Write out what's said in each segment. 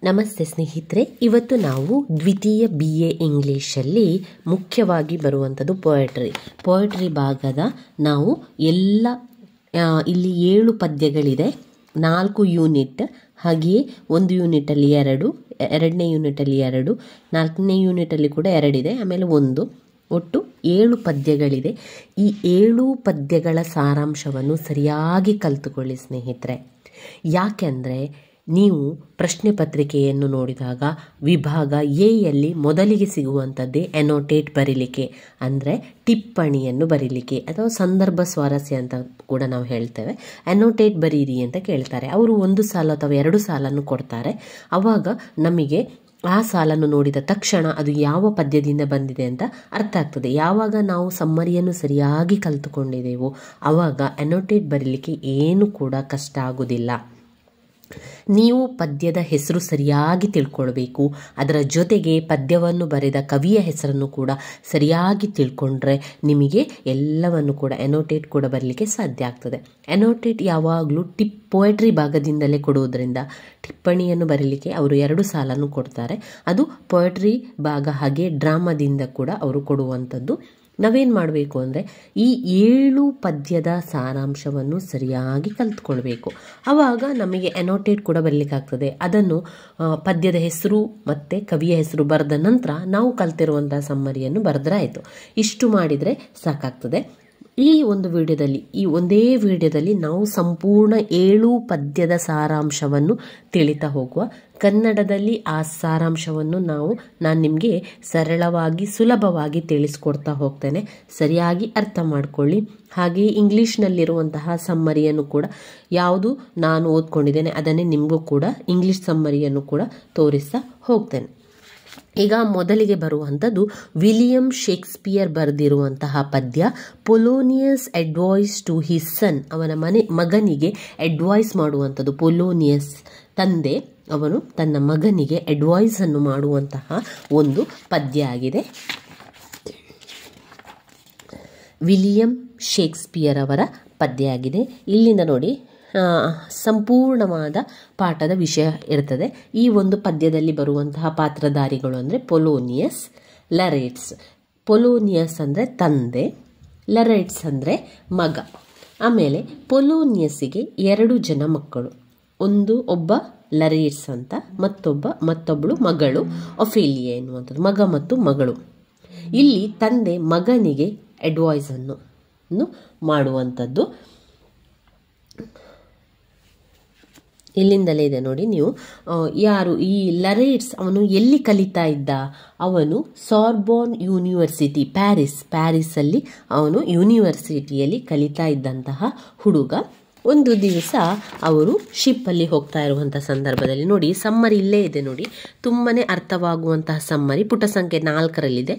ನಮಸ್ತೆ ಸ್ನೇಹಿತರೆ, ಇವತ್ತು ನಾವು ದ್ವಿತೀಯ BA ಇಂಗ್ಲೀಷಲ್ಲಿ ಮುಖ್ಯವಾಗಿ ಬರುವಂಥದ್ದು ಪೊಯಟ್ರಿ ಭಾಗದ ನಾವು ಎಲ್ಲ ಇಲ್ಲಿ 7 ಪದ್ಯಗಳಿದೆ, 4 ಯೂನಿಟ್, ಹಾಗೆಯೇ 1 ಯೂನಿಟಲ್ಲಿ 2, 2ನೇ ಯೂನಿಟಲ್ಲಿ 2, 4ನೇ ಯೂನಿಟಲ್ಲಿ ಕೂಡ 2 ಇದೆ, ಆಮೇಲೆ 1, ಒಟ್ಟು 7 ಪದ್ಯಗಳಿದೆ. ಈ 7 ಪದ್ಯಗಳ ಸಾರಾಂಶವನ್ನು ಸರಿಯಾಗಿ ಕಲಿತುಕೊಳ್ಳಿ ಸ್ನೇಹಿತರೆ. ಯಾಕೆಂದರೆ ನೀವು ಪ್ರಶ್ನೆ ಪತ್ರಿಕೆಯನ್ನು ನೋಡಿದಾಗ ವಿಭಾಗ ಎಯಲ್ಲಿ ಮೊದಲಿಗೆ ಸಿಗುವಂಥದ್ದೇ ಎನೋಟೇಟ್ ಬರೀಲಿಕ್ಕೆ, ಅಂದರೆ ಟಿಪ್ಪಣಿಯನ್ನು ಬರೀಲಿಕ್ಕೆ ಅಥವಾ ಸಂದರ್ಭ ಸ್ವಾರಸ್ಯ ಅಂತ ಕೂಡ ನಾವು ಹೇಳ್ತೇವೆ. ಎನೋಟೇಟ್ ಬರೀರಿ ಅಂತ ಕೇಳ್ತಾರೆ. ಅವರು 1 ಸಾಲು ಅಥವಾ 2 ಸಾಲನ್ನು ಕೊಡ್ತಾರೆ. ಆವಾಗ ನಮಗೆ ಆ ಸಾಲನ್ನು ನೋಡಿದ ತಕ್ಷಣ ಅದು ಯಾವ ಪದ್ಯದಿಂದ ಬಂದಿದೆ ಅಂತ ಅರ್ಥ ಆಗ್ತದೆ. ಯಾವಾಗ ನಾವು ಸಮ್ಮರಿಯನ್ನು ಸರಿಯಾಗಿ ಕಲಿತುಕೊಂಡಿದ್ದೇವೋ ಆವಾಗ ಎನೋಟೇಟ್ ಬರೀಲಿಕ್ಕೆ ಏನು ಕೂಡ ಕಷ್ಟ ಆಗೋದಿಲ್ಲ. ನೀವು ಪದ್ಯದ ಹೆಸರು ಸರಿಯಾಗಿ ತಿಳ್ಕೊಳ್ಬೇಕು. ಅದರ ಜೊತೆಗೆ ಪದ್ಯವನ್ನು ಬರೆದ ಕವಿಯ ಹೆಸರನ್ನು ಕೂಡ ಸರಿಯಾಗಿ ತಿಳ್ಕೊಂಡ್ರೆ ನಿಮಗೆ ಎಲ್ಲವನ್ನು ಕೂಡ ಎನೋಟೇಟ್ ಕೂಡ ಬರಲಿಕ್ಕೆ ಸಾಧ್ಯ ಆಗ್ತದೆ. ಎನೋಟೇಟ್ ಯಾವಾಗಲೂ ಪೊಯಟ್ರಿ ಭಾಗದಿಂದಲೇ ಕೊಡುವುದರಿಂದ ಟಿಪ್ಪಣಿಯನ್ನು ಬರೀಲಿಕ್ಕೆ ಅವರು 2 ಸಾಲನ್ನು ಕೊಡ್ತಾರೆ. ಅದು ಪೊಯಟ್ರಿ ಭಾಗ ಹಾಗೆ ಡ್ರಾಮಾದಿಂದ ಕೂಡ ಅವರು ಕೊಡುವಂಥದ್ದು. ನಾವೇನು ಮಾಡಬೇಕು ಅಂದರೆ ಈ 7 ಪದ್ಯದ ಸಾರಾಂಶವನ್ನು ಸರಿಯಾಗಿ ಕಲಿತ್ಕೊಳ್ಬೇಕು. ಆವಾಗ ನಮಗೆ ಎನೋಟೇಟ್ ಕೂಡ ಬರಲಿಕ್ಕಾಗ್ತದೆ. ಅದನ್ನು ಪದ್ಯದ ಹೆಸರು ಮತ್ತು ಕವಿಯ ಹೆಸರು ಬರೆದ ನಂತರ ನಾವು ಕಲ್ತಿರುವಂಥ ಸಮ್ಮರಿಯನ್ನು ಬರೆದ್ರೆ ಆಯಿತು. ಇಷ್ಟು ಮಾಡಿದರೆ ಸಾಕಾಗ್ತದೆ. ಈ ಒಂದು ವಿಡಿಯೋದಲ್ಲಿ, ಈ ಒಂದೇ ವಿಡಿಯೋದಲ್ಲಿ ನಾವು ಸಂಪೂರ್ಣ 7 ಪದ್ಯದ ಸಾರಾಂಶವನ್ನು ತಿಳಿತಾ ಹೋಗುವ. ಕನ್ನಡದಲ್ಲಿ ಆ ಸಾರಾಂಶವನ್ನು ನಾನು ನಿಮಗೆ ಸರಳವಾಗಿ ಸುಲಭವಾಗಿ ತಿಳಿಸ್ಕೊಡ್ತಾ ಹೋಗ್ತೇನೆ. ಸರಿಯಾಗಿ ಅರ್ಥ ಮಾಡ್ಕೊಳ್ಳಿ. ಹಾಗೆಯೇ ಇಂಗ್ಲೀಷ್ನಲ್ಲಿರುವಂತಹ ಸಮ್ಮರಿಯನ್ನು ಕೂಡ ಯಾವುದು ನಾನು ಓದ್ಕೊಂಡಿದ್ದೇನೆ ಅದನ್ನೇ ನಿಮಗೂ ಕೂಡ ಇಂಗ್ಲೀಷ್ ಸಮ್ಮರಿಯನ್ನು ಕೂಡ ತೋರಿಸ್ತಾ ಹೋಗ್ತೇನೆ. ಈಗ ಮೊದಲಿಗೆ ಬರುವಂಥದ್ದು ವಿಲಿಯಂ ಶೇಕ್ಸ್ಪಿಯರ್ ಬರೆದಿರುವಂತಹ ಪದ್ಯ Polonius advice to his son. ಅವನ ಮಗನಿಗೆ ಅಡ್ವೈಸ್ ಮಾಡುವಂಥದ್ದು. ಪೊಲೋನಿಯಸ್ ತಂದೆ, ಅವನು ತನ್ನ ಮಗನಿಗೆ ಅಡ್ವೈಸ್ ಅನ್ನು ಮಾಡುವಂತಹ ಒಂದು ಪದ್ಯ ಆಗಿದೆ. ವಿಲಿಯಂ ಶೇಕ್ಸ್ಪಿಯರ್ ಅವರ ಪದ್ಯ ಆಗಿದೆ. ಇಲ್ಲಿಂದ ನೋಡಿ ಸಂಪೂರ್ಣವಾದ ಪಾಠದ ವಿಷಯ ಇರ್ತದೆ. ಈ ಒಂದು ಪದ್ಯದಲ್ಲಿ ಬರುವಂತಹ ಪಾತ್ರಧಾರಿಗಳು ಅಂದರೆ ಪೊಲೋನಿಯಸ್, ಲರೇಟ್ಸ್. ಪೊಲೋನಿಯಸ್ ಅಂದರೆ ತಂದೆ, ಲರೇಟ್ಸ್ ಅಂದರೆ ಮಗ. ಆಮೇಲೆ ಪೊಲೋನಿಯಸ್ಸಿಗೆ 2 ಜನ ಮಕ್ಕಳು. ಒಬ್ಬ ಲರೇಟ್ಸ್ ಅಂತ, ಮತ್ತೊಬ್ಬಳು ಮಗಳು ಒಫೇಲಿಯಾ ಎನ್ನುವಂಥದ್ದು, ಮಗ ಮತ್ತು ಮಗಳು. ಇಲ್ಲಿ ತಂದೆ ಮಗನಿಗೆ ಅಡ್ವೈಸ್ ಅನ್ನು ಮಾಡುವಂಥದ್ದು. ಇಲ್ಲಿಂದಲೇ ಇದೆ ನೋಡಿ ನೀವು. ಯಾರು ಈ ಲರೇಟ್ಸ್, ಅವನು ಎಲ್ಲಿ ಕಲಿತಾ ಇದ್ದ? ಅವನು ಸಾರ್ಬೋನ್ ಯೂನಿವರ್ಸಿಟಿ, ಪ್ಯಾರಿಸಲ್ಲಿ ಅವನು ಯೂನಿವರ್ಸಿಟಿಯಲ್ಲಿ ಕಲಿತಾ ಇದ್ದಂತಹ ಹುಡುಗ. ಒಂದು ದಿವಸ ಅವರು ಶಿಪ್ಪಲ್ಲಿ ಹೋಗ್ತಾ ಇರುವಂಥ ಸಂದರ್ಭದಲ್ಲಿ ನೋಡಿ, ಸಮ್ಮರಿ ಇಲ್ಲೇ ಇದೆ ನೋಡಿ, ತುಂಬಾ ಅರ್ಥವಾಗುವಂತಹ ಸಮ್ಮರಿ. ಪುಟ ಸಂಖ್ಯೆ 4ರಲ್ಲಿದೆ.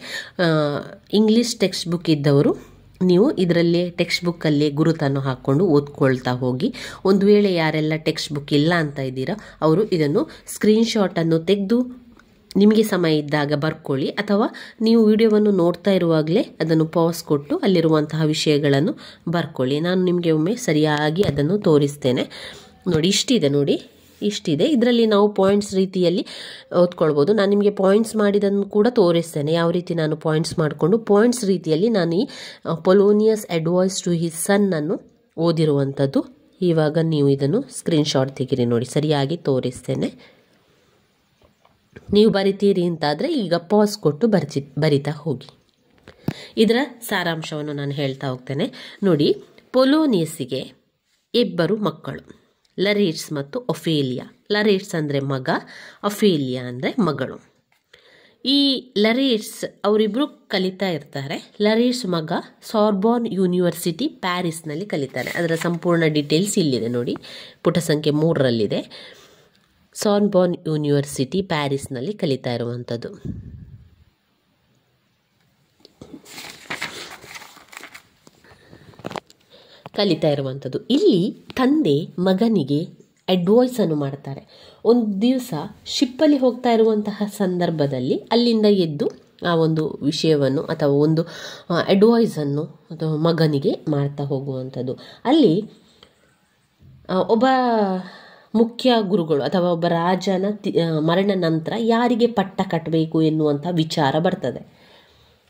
ಇಂಗ್ಲೀಷ್ ಟೆಕ್ಸ್ಟ್ ಬುಕ್ ಇದ್ದವರು ನೀವು ಇದರಲ್ಲೇ ಟೆಕ್ಸ್ಟ್ ಬುಕ್ಕಲ್ಲೇ ಗುರುತನ್ನು ಹಾಕ್ಕೊಂಡು ಓದ್ಕೊಳ್ತಾ ಹೋಗಿ. ಒಂದು ವೇಳೆ ಯಾರೆಲ್ಲ ಟೆಕ್ಸ್ಟ್ ಬುಕ್ ಇಲ್ಲ ಅಂತ ಇದ್ದೀರಾ ಅವರು ಇದನ್ನು ಸ್ಕ್ರೀನ್ಶಾಟನ್ನು ತೆಗೆದು ನಿಮಗೆ ಸಮಯ ಇದ್ದಾಗ ಬರ್ಕೊಳ್ಳಿ, ಅಥವಾ ನೀವು ವಿಡಿಯೋವನ್ನು ನೋಡ್ತಾ ಇರುವಾಗಲೇ ಅದನ್ನು ಪಾಸ್ ಕೊಟ್ಟು ಅಲ್ಲಿರುವಂತಹ ವಿಷಯಗಳನ್ನು ಬರ್ಕೊಳ್ಳಿ. ನಾನು ನಿಮಗೆ ಒಮ್ಮೆ ಸರಿಯಾಗಿ ಅದನ್ನು ತೋರಿಸ್ತೇನೆ ನೋಡಿ. ಇಷ್ಟಿದೆ. ಇದರಲ್ಲಿ ನಾವು ಪಾಯಿಂಟ್ಸ್ ರೀತಿಯಲ್ಲಿ ಓದ್ಕೊಳ್ಬೋದು. ನಾನು ನಿಮಗೆ ಪಾಯಿಂಟ್ಸ್ ಮಾಡಿದನ್ನು ಕೂಡ ತೋರಿಸ್ತೇನೆ, ಯಾವ ರೀತಿ ನಾನು ಪಾಯಿಂಟ್ಸ್ ಮಾಡಿಕೊಂಡು ಪಾಯಿಂಟ್ಸ್ ರೀತಿಯಲ್ಲಿ ನಾನು ಈ Polonius advice to his son ಅನ್ನು ಓದಿರುವಂಥದ್ದು. ಇವಾಗ ನೀವು ಇದನ್ನು ಸ್ಕ್ರೀನ್ಶಾಟ್ ತೆಗಿರಿ ನೋಡಿ, ಸರಿಯಾಗಿ ತೋರಿಸ್ತೇನೆ. ನೀವು ಬರಿತೀರಿ ಅಂತಾದರೆ ಈಗ ಪಾಸ್ ಕೊಟ್ಟು ಬರಿತಾ ಹೋಗಿ. ಇದರ ಸಾರಾಂಶವನ್ನು ನಾನು ಹೇಳ್ತಾ ಹೋಗ್ತೇನೆ ನೋಡಿ. ಪೊಲೋನಿಯಸ್ಸಿಗೆ 2 ಮಕ್ಕಳು, ಲರೇಟ್ಸ್ ಮತ್ತು ಒಫೇಲಿಯಾ. ಲರೇಟ್ಸ್ ಅಂದರೆ ಮಗ, ಒಫೇಲಿಯಾ ಅಂದರೆ ಮಗಳು. ಈ ಲರೇಟ್ಸ್ ಅವರಿಬ್ಬರು ಕಲಿತಾ ಇರ್ತಾರೆ. ಲರೇಟ್ಸ್ ಮಗ ಸಾರ್ಬೋನ್ ಯೂನಿವರ್ಸಿಟಿ ಪ್ಯಾರಿಸ್ನಲ್ಲಿ ಕಲಿತಾನೆ. ಅದರ ಸಂಪೂರ್ಣ ಡೀಟೇಲ್ಸ್ ಇಲ್ಲಿದೆ ನೋಡಿ, ಪುಟ ಸಂಖ್ಯೆ 3ರಲ್ಲಿದೆ. ಸಾರ್ಬೋನ್ ಯೂನಿವರ್ಸಿಟಿ ಪ್ಯಾರಿಸ್ನಲ್ಲಿ ಕಲಿತಾ ಇರುವಂಥದ್ದು. ಇಲ್ಲಿ ತಂದೆ ಮಗನಿಗೆ ಅಡ್ವೈಸ್ ಅನ್ನು ಮಾಡ್ತಾರೆ. ಒಂದು ದಿವಸ ಶಿಪ್ಪಲ್ಲಿ ಹೋಗ್ತಾ ಇರುವಂತಹ ಸಂದರ್ಭದಲ್ಲಿ ಅಲ್ಲಿಂದ ಎದ್ದು ಆ ಒಂದು ವಿಷಯವನ್ನು ಅಥವಾ ಒಂದು ಅಡ್ವೈಸ್ ಅನ್ನು ಅಥವಾ ಮಗನಿಗೆ ಮಾಡ್ತಾ ಹೋಗುವಂಥದ್ದು. ಅಲ್ಲಿ ಒಬ್ಬ ಮುಖ್ಯ ಗುರುಗಳು ಅಥವಾ ಒಬ್ಬ ರಾಜನ ಮರಣ ನಂತರ ಯಾರಿಗೆ ಪಟ್ಟ ಕಟ್ಟಬೇಕು ಎನ್ನುವಂಥ ವಿಚಾರ ಬರ್ತದೆ.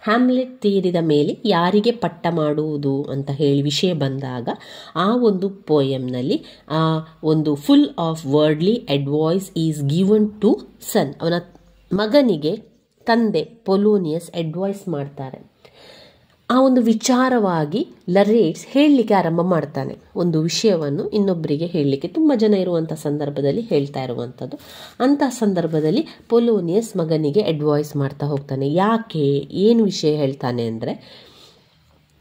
ಹ್ಯಾಮ್ಲೆಟ್ ತೀರಿದ ಮೇಲೆ ಯಾರಿಗೆ ಪಟ್ಟ ಮಾಡುವುದು ಅಂತ ಹೇಳಿ ವಿಷಯ ಬಂದಾಗ ಆ ಒಂದು ಪೋಯಮ್ನಲ್ಲಿ ಆ ಒಂದು full of worldly advice is given to son, ಅವನ ಮಗನಿಗೆ ತಂದೆ ಪೊಲೋನಿಯಸ್ ಅಡ್ವೈಸ್ ಮಾಡ್ತಾರೆ. ಆ ಒಂದು ವಿಚಾರವಾಗಿ ಲರೇಟ್ಸ್ ಹೇಳಲಿಕ್ಕೆ ಆರಂಭ ಮಾಡ್ತಾನೆ. ಒಂದು ವಿಷಯವನ್ನು ಇನ್ನೊಬ್ಬರಿಗೆ ಹೇಳಲಿಕ್ಕೆ ತುಂಬ ಜನ ಇರುವಂಥ ಸಂದರ್ಭದಲ್ಲಿ ಹೇಳ್ತಾ ಇರುವಂಥದ್ದು. ಅಂಥ ಸಂದರ್ಭದಲ್ಲಿ ಪೊಲೋನಿಯಸ್ ಮಗನಿಗೆ ಅಡ್ವೈಸ್ ಮಾಡ್ತಾ ಹೋಗ್ತಾನೆ. ಯಾಕೆ, ಏನು ವಿಷಯ ಹೇಳ್ತಾನೆ ಅಂದರೆ,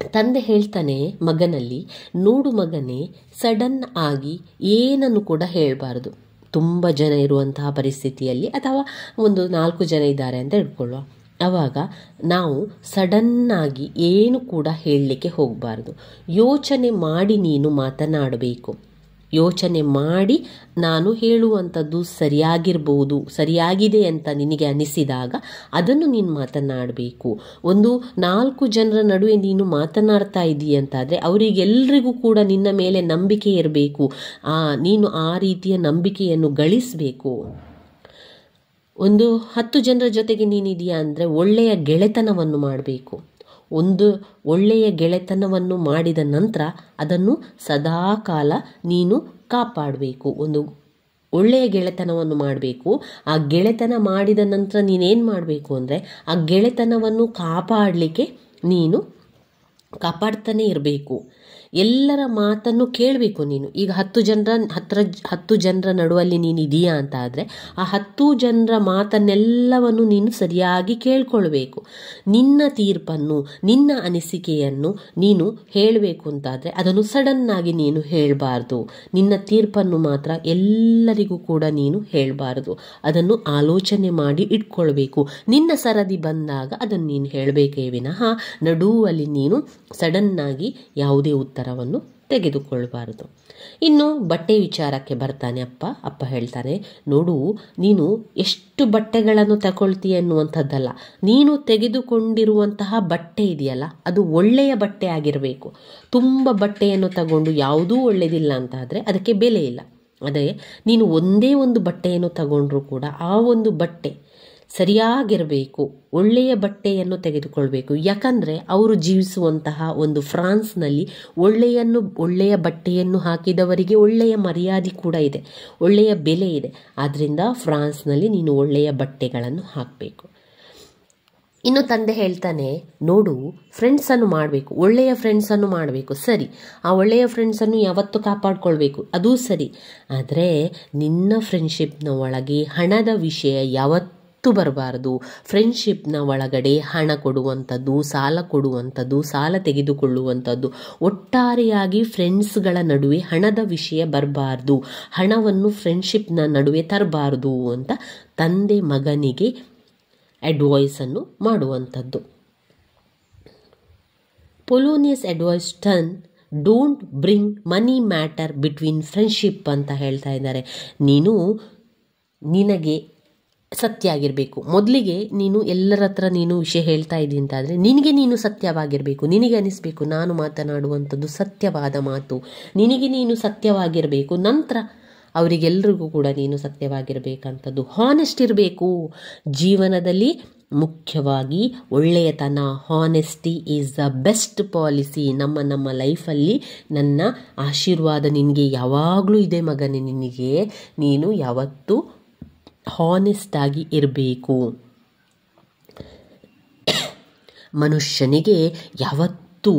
ತಂದೆ ಹೇಳ್ತಾನೆ ಮಗನಲ್ಲಿ, ನೋಡು ಮಗನೇ, ಸಡನ್ ಆಗಿ ಏನನ್ನು ಕೂಡ ಹೇಳಬಾರ್ದು. ತುಂಬ ಜನ ಇರುವಂತಹ ಪರಿಸ್ಥಿತಿಯಲ್ಲಿ ಅಥವಾ ಒಂದು 4 ಜನ ಇದ್ದಾರೆ ಅಂತ ಇಟ್ಕೊಳ್ಳುವ, ಆವಾಗ ನಾವು ಸಡನ್ನಾಗಿ ಏನು ಕೂಡ ಹೇಳಲಿಕ್ಕೆ ಹೋಗಬಾರ್ದು. ಯೋಚನೆ ಮಾಡಿ ನೀನು ಮಾತನಾಡಬೇಕು. ಯೋಚನೆ ಮಾಡಿ ನಾನು ಹೇಳುವಂಥದ್ದು ಸರಿಯಾಗಿರ್ಬೋದು, ಸರಿಯಾಗಿದೆ ಅಂತ ನಿನಗೆ ಅನಿಸಿದಾಗ ಅದನ್ನು ನೀನು ಮಾತನಾಡಬೇಕು. ಒಂದು 4 ಜನರ ನಡುವೆ ನೀನು ಮಾತನಾಡ್ತಾ ಇದ್ದೀಯ ಅಂತಾದರೆ ಅವರಿಗೆಲ್ಲರಿಗೂ ಕೂಡ ನಿನ್ನ ಮೇಲೆ ನಂಬಿಕೆ ಇರಬೇಕು. ನೀನು ಆ ರೀತಿಯ ನಂಬಿಕೆಯನ್ನು ಗಳಿಸಬೇಕು. ಒಂದು 10 ಜನರ ಜೊತೆಗೆ ನೀನಿದೆಯಾ ಅಂದರೆ ಒಳ್ಳೆಯ ಗೆಳೆತನವನ್ನು ಮಾಡಬೇಕು. ಒಂದು ಒಳ್ಳೆಯ ಗೆಳೆತನವನ್ನು ಮಾಡಿದ ನಂತರ ಅದನ್ನು ಸದಾಕಾಲ ನೀನು ಕಾಪಾಡಬೇಕು. ಒಂದು ಒಳ್ಳೆಯ ಗೆಳೆತನವನ್ನು ಮಾಡಬೇಕು. ಆ ಗೆಳೆತನ ಮಾಡಿದ ನಂತರ ನೀನೇನು ಮಾಡಬೇಕು ಅಂದರೆ ಆ ಗೆಳೆತನವನ್ನು ಕಾಪಾಡಲಿಕ್ಕೆ ನೀನು ಕಾಪಾಡ್ತಾನೆ ಇರಬೇಕು. ಎಲ್ಲರ ಮಾತನ್ನು ಕೇಳಬೇಕು ನೀನು. ಈಗ 10 ಜನರ ನಡುವಲ್ಲಿ ನೀನು ಇದೆಯಾ ಅಂತ ಆದರೆ ಆ 10 ಜನರ ಮಾತನ್ನೆಲ್ಲವನ್ನು ನೀನು ಸರಿಯಾಗಿ ಕೇಳ್ಕೊಳ್ಬೇಕು. ನಿನ್ನ ತೀರ್ಪನ್ನು, ನಿನ್ನ ಅನಿಸಿಕೆಯನ್ನು ನೀನು ಹೇಳಬೇಕು ಅಂತಾದರೆ ಅದನ್ನು ಸಡನ್ನಾಗಿ ನೀನು ಹೇಳಬಾರ್ದು. ನಿನ್ನ ತೀರ್ಪನ್ನು ಮಾತ್ರ ಎಲ್ಲರಿಗೂ ಕೂಡ ನೀನು ಹೇಳಬಾರ್ದು. ಅದನ್ನು ಆಲೋಚನೆ ಮಾಡಿ ಇಟ್ಕೊಳ್ಬೇಕು. ನಿನ್ನ ಸರದಿ ಬಂದಾಗ ಅದನ್ನು ನೀನು ಹೇಳಬೇಕೇ ವಿನಃ ನಡುವಲ್ಲಿ ನೀನು ಸಡನ್ನಾಗಿ ಯಾವುದೇ ಉತ್ತರವನ್ನು ತೆಗೆದುಕೊಳ್ಬಾರದು. ಇನ್ನು ಬಟ್ಟೆ ವಿಚಾರಕ್ಕೆ ಬರ್ತಾನೆ ಅಪ್ಪ ಹೇಳ್ತಾನೆ, ನೋಡು, ನೀನು ಎಷ್ಟು ಬಟ್ಟೆಗಳನ್ನು ತಗೊಳ್ತೀಯ ಎನ್ನುವಂಥದ್ದಲ್ಲ, ನೀನು ತೆಗೆದುಕೊಂಡಿರುವಂತಹ ಬಟ್ಟೆ ಇದೆಯಲ್ಲ ಅದು ಒಳ್ಳೆಯ ಬಟ್ಟೆ ಆಗಿರಬೇಕು. ತುಂಬ ಬಟ್ಟೆಯನ್ನು ತಗೊಂಡು ಯಾವುದೂ ಒಳ್ಳೆಯದಿಲ್ಲ ಅಂತಾದರೆ ಅದಕ್ಕೆ ಬೆಲೆ ಇಲ್ಲ. ಅದೇ ನೀನು ಒಂದೇ ಒಂದು ಬಟ್ಟೆಯನ್ನು ತಗೊಂಡ್ರೂ ಕೂಡ ಆ ಒಂದು ಬಟ್ಟೆ ಸರಿಯಾಗಿರಬೇಕು. ಒಳ್ಳೆಯ ಬಟ್ಟೆಯನ್ನು ತೆಗೆದುಕೊಳ್ಬೇಕು. ಯಾಕಂದರೆ ಅವರು ಜೀವಿಸುವಂತಹ ಒಂದು ಫ್ರಾನ್ಸ್ನಲ್ಲಿ ಒಳ್ಳೆಯ ಬಟ್ಟೆಯನ್ನು ಹಾಕಿದವರಿಗೆ ಒಳ್ಳೆಯ ಮರ್ಯಾದೆ ಕೂಡ ಇದೆ, ಒಳ್ಳೆಯ ಬೆಲೆ ಇದೆ. ಆದ್ದರಿಂದ ಫ್ರಾನ್ಸ್ನಲ್ಲಿ ನೀನು ಒಳ್ಳೆಯ ಬಟ್ಟೆಗಳನ್ನು ಹಾಕಬೇಕು. ಇನ್ನು ತಂದೆ ಹೇಳ್ತಾನೆ, ನೋಡು, ಫ್ರೆಂಡ್ಸನ್ನು ಮಾಡಬೇಕು, ಒಳ್ಳೆಯ ಫ್ರೆಂಡ್ಸನ್ನು ಮಾಡಬೇಕು. ಸರಿ, ಆ ಒಳ್ಳೆಯ ಫ್ರೆಂಡ್ಸನ್ನು ಯಾವತ್ತೂ ಕಾಪಾಡ್ಕೊಳ್ಬೇಕು, ಅದೂ ಸರಿ. ಆದರೆ ನಿನ್ನ ಫ್ರೆಂಡ್ಶಿಪ್ನ ಒಳಗೆ ಹಣದ ವಿಷಯ ಯಾವತ್ತೂ ಬರಬಾರ್ದು. ಫ್ರೆಂಡ್ಶಿಪ್ನ ಒಳಗಡೆ ಹಣ ಕೊಡುವಂಥದ್ದು, ಸಾಲ ಕೊಡುವಂಥದ್ದು, ಸಾಲ ತೆಗೆದುಕೊಳ್ಳುವಂಥದ್ದು, ಒಟ್ಟಾರೆಯಾಗಿ ಫ್ರೆಂಡ್ಸ್ಗಳ ನಡುವೆ ಹಣದ ವಿಷಯ ಬರಬಾರ್ದು. ಹಣವನ್ನು ಫ್ರೆಂಡ್ಶಿಪ್ನ ನಡುವೆ ತರಬಾರ್ದು ಅಂತ ತಂದೆ ಮಗನಿಗೆ ಅಡ್ವೈಸನ್ನು ಮಾಡುವಂಥದ್ದು. Polonius advice turn don't bring money matter between friendship ಅಂತ ಹೇಳ್ತಾ ಇದ್ದಾರೆ. ನಿನಗೆ ಸತ್ಯ ಆಗಿರಬೇಕು. ಮೊದಲಿಗೆ ನೀನು ಎಲ್ಲರ ಹತ್ರ ನೀನು ವಿಷಯ ಹೇಳ್ತಾ ಇದ್ದೀನಿ ಅಂತಾದರೆ ನಿನಗೆ ನೀನು ಸತ್ಯವಾಗಿರಬೇಕು. ನಿನಗೆ ಅನಿಸ್ಬೇಕು ನಾನು ಮಾತನಾಡುವಂಥದ್ದು ಸತ್ಯವಾದ ಮಾತು, ನಿನಗೆ ನೀನು ಸತ್ಯವಾಗಿರಬೇಕು. ನಂತರ ಅವರಿಗೆಲ್ಲರಿಗೂ ಕೂಡ ನೀನು ಸತ್ಯವಾಗಿರಬೇಕಂಥದ್ದು. ಹಾನೆಸ್ಟ್ ಇರಬೇಕು ಜೀವನದಲ್ಲಿ. ಮುಖ್ಯವಾಗಿ ಒಳ್ಳೆಯತನ, honesty is the best policy. ನಮ್ಮ ಲೈಫಲ್ಲಿ ನನ್ನ ಆಶೀರ್ವಾದ ನಿನಗೆ ಯಾವಾಗಲೂ ಇದೆ ಮಗನೇ. ನೀನು ಯಾವತ್ತೂ ಹಾನೆಸ್ಟ್ ಆಗಿ ಇರಬೇಕು. ಮನುಷ್ಯನಿಗೆ ಯಾವತ್ತೂ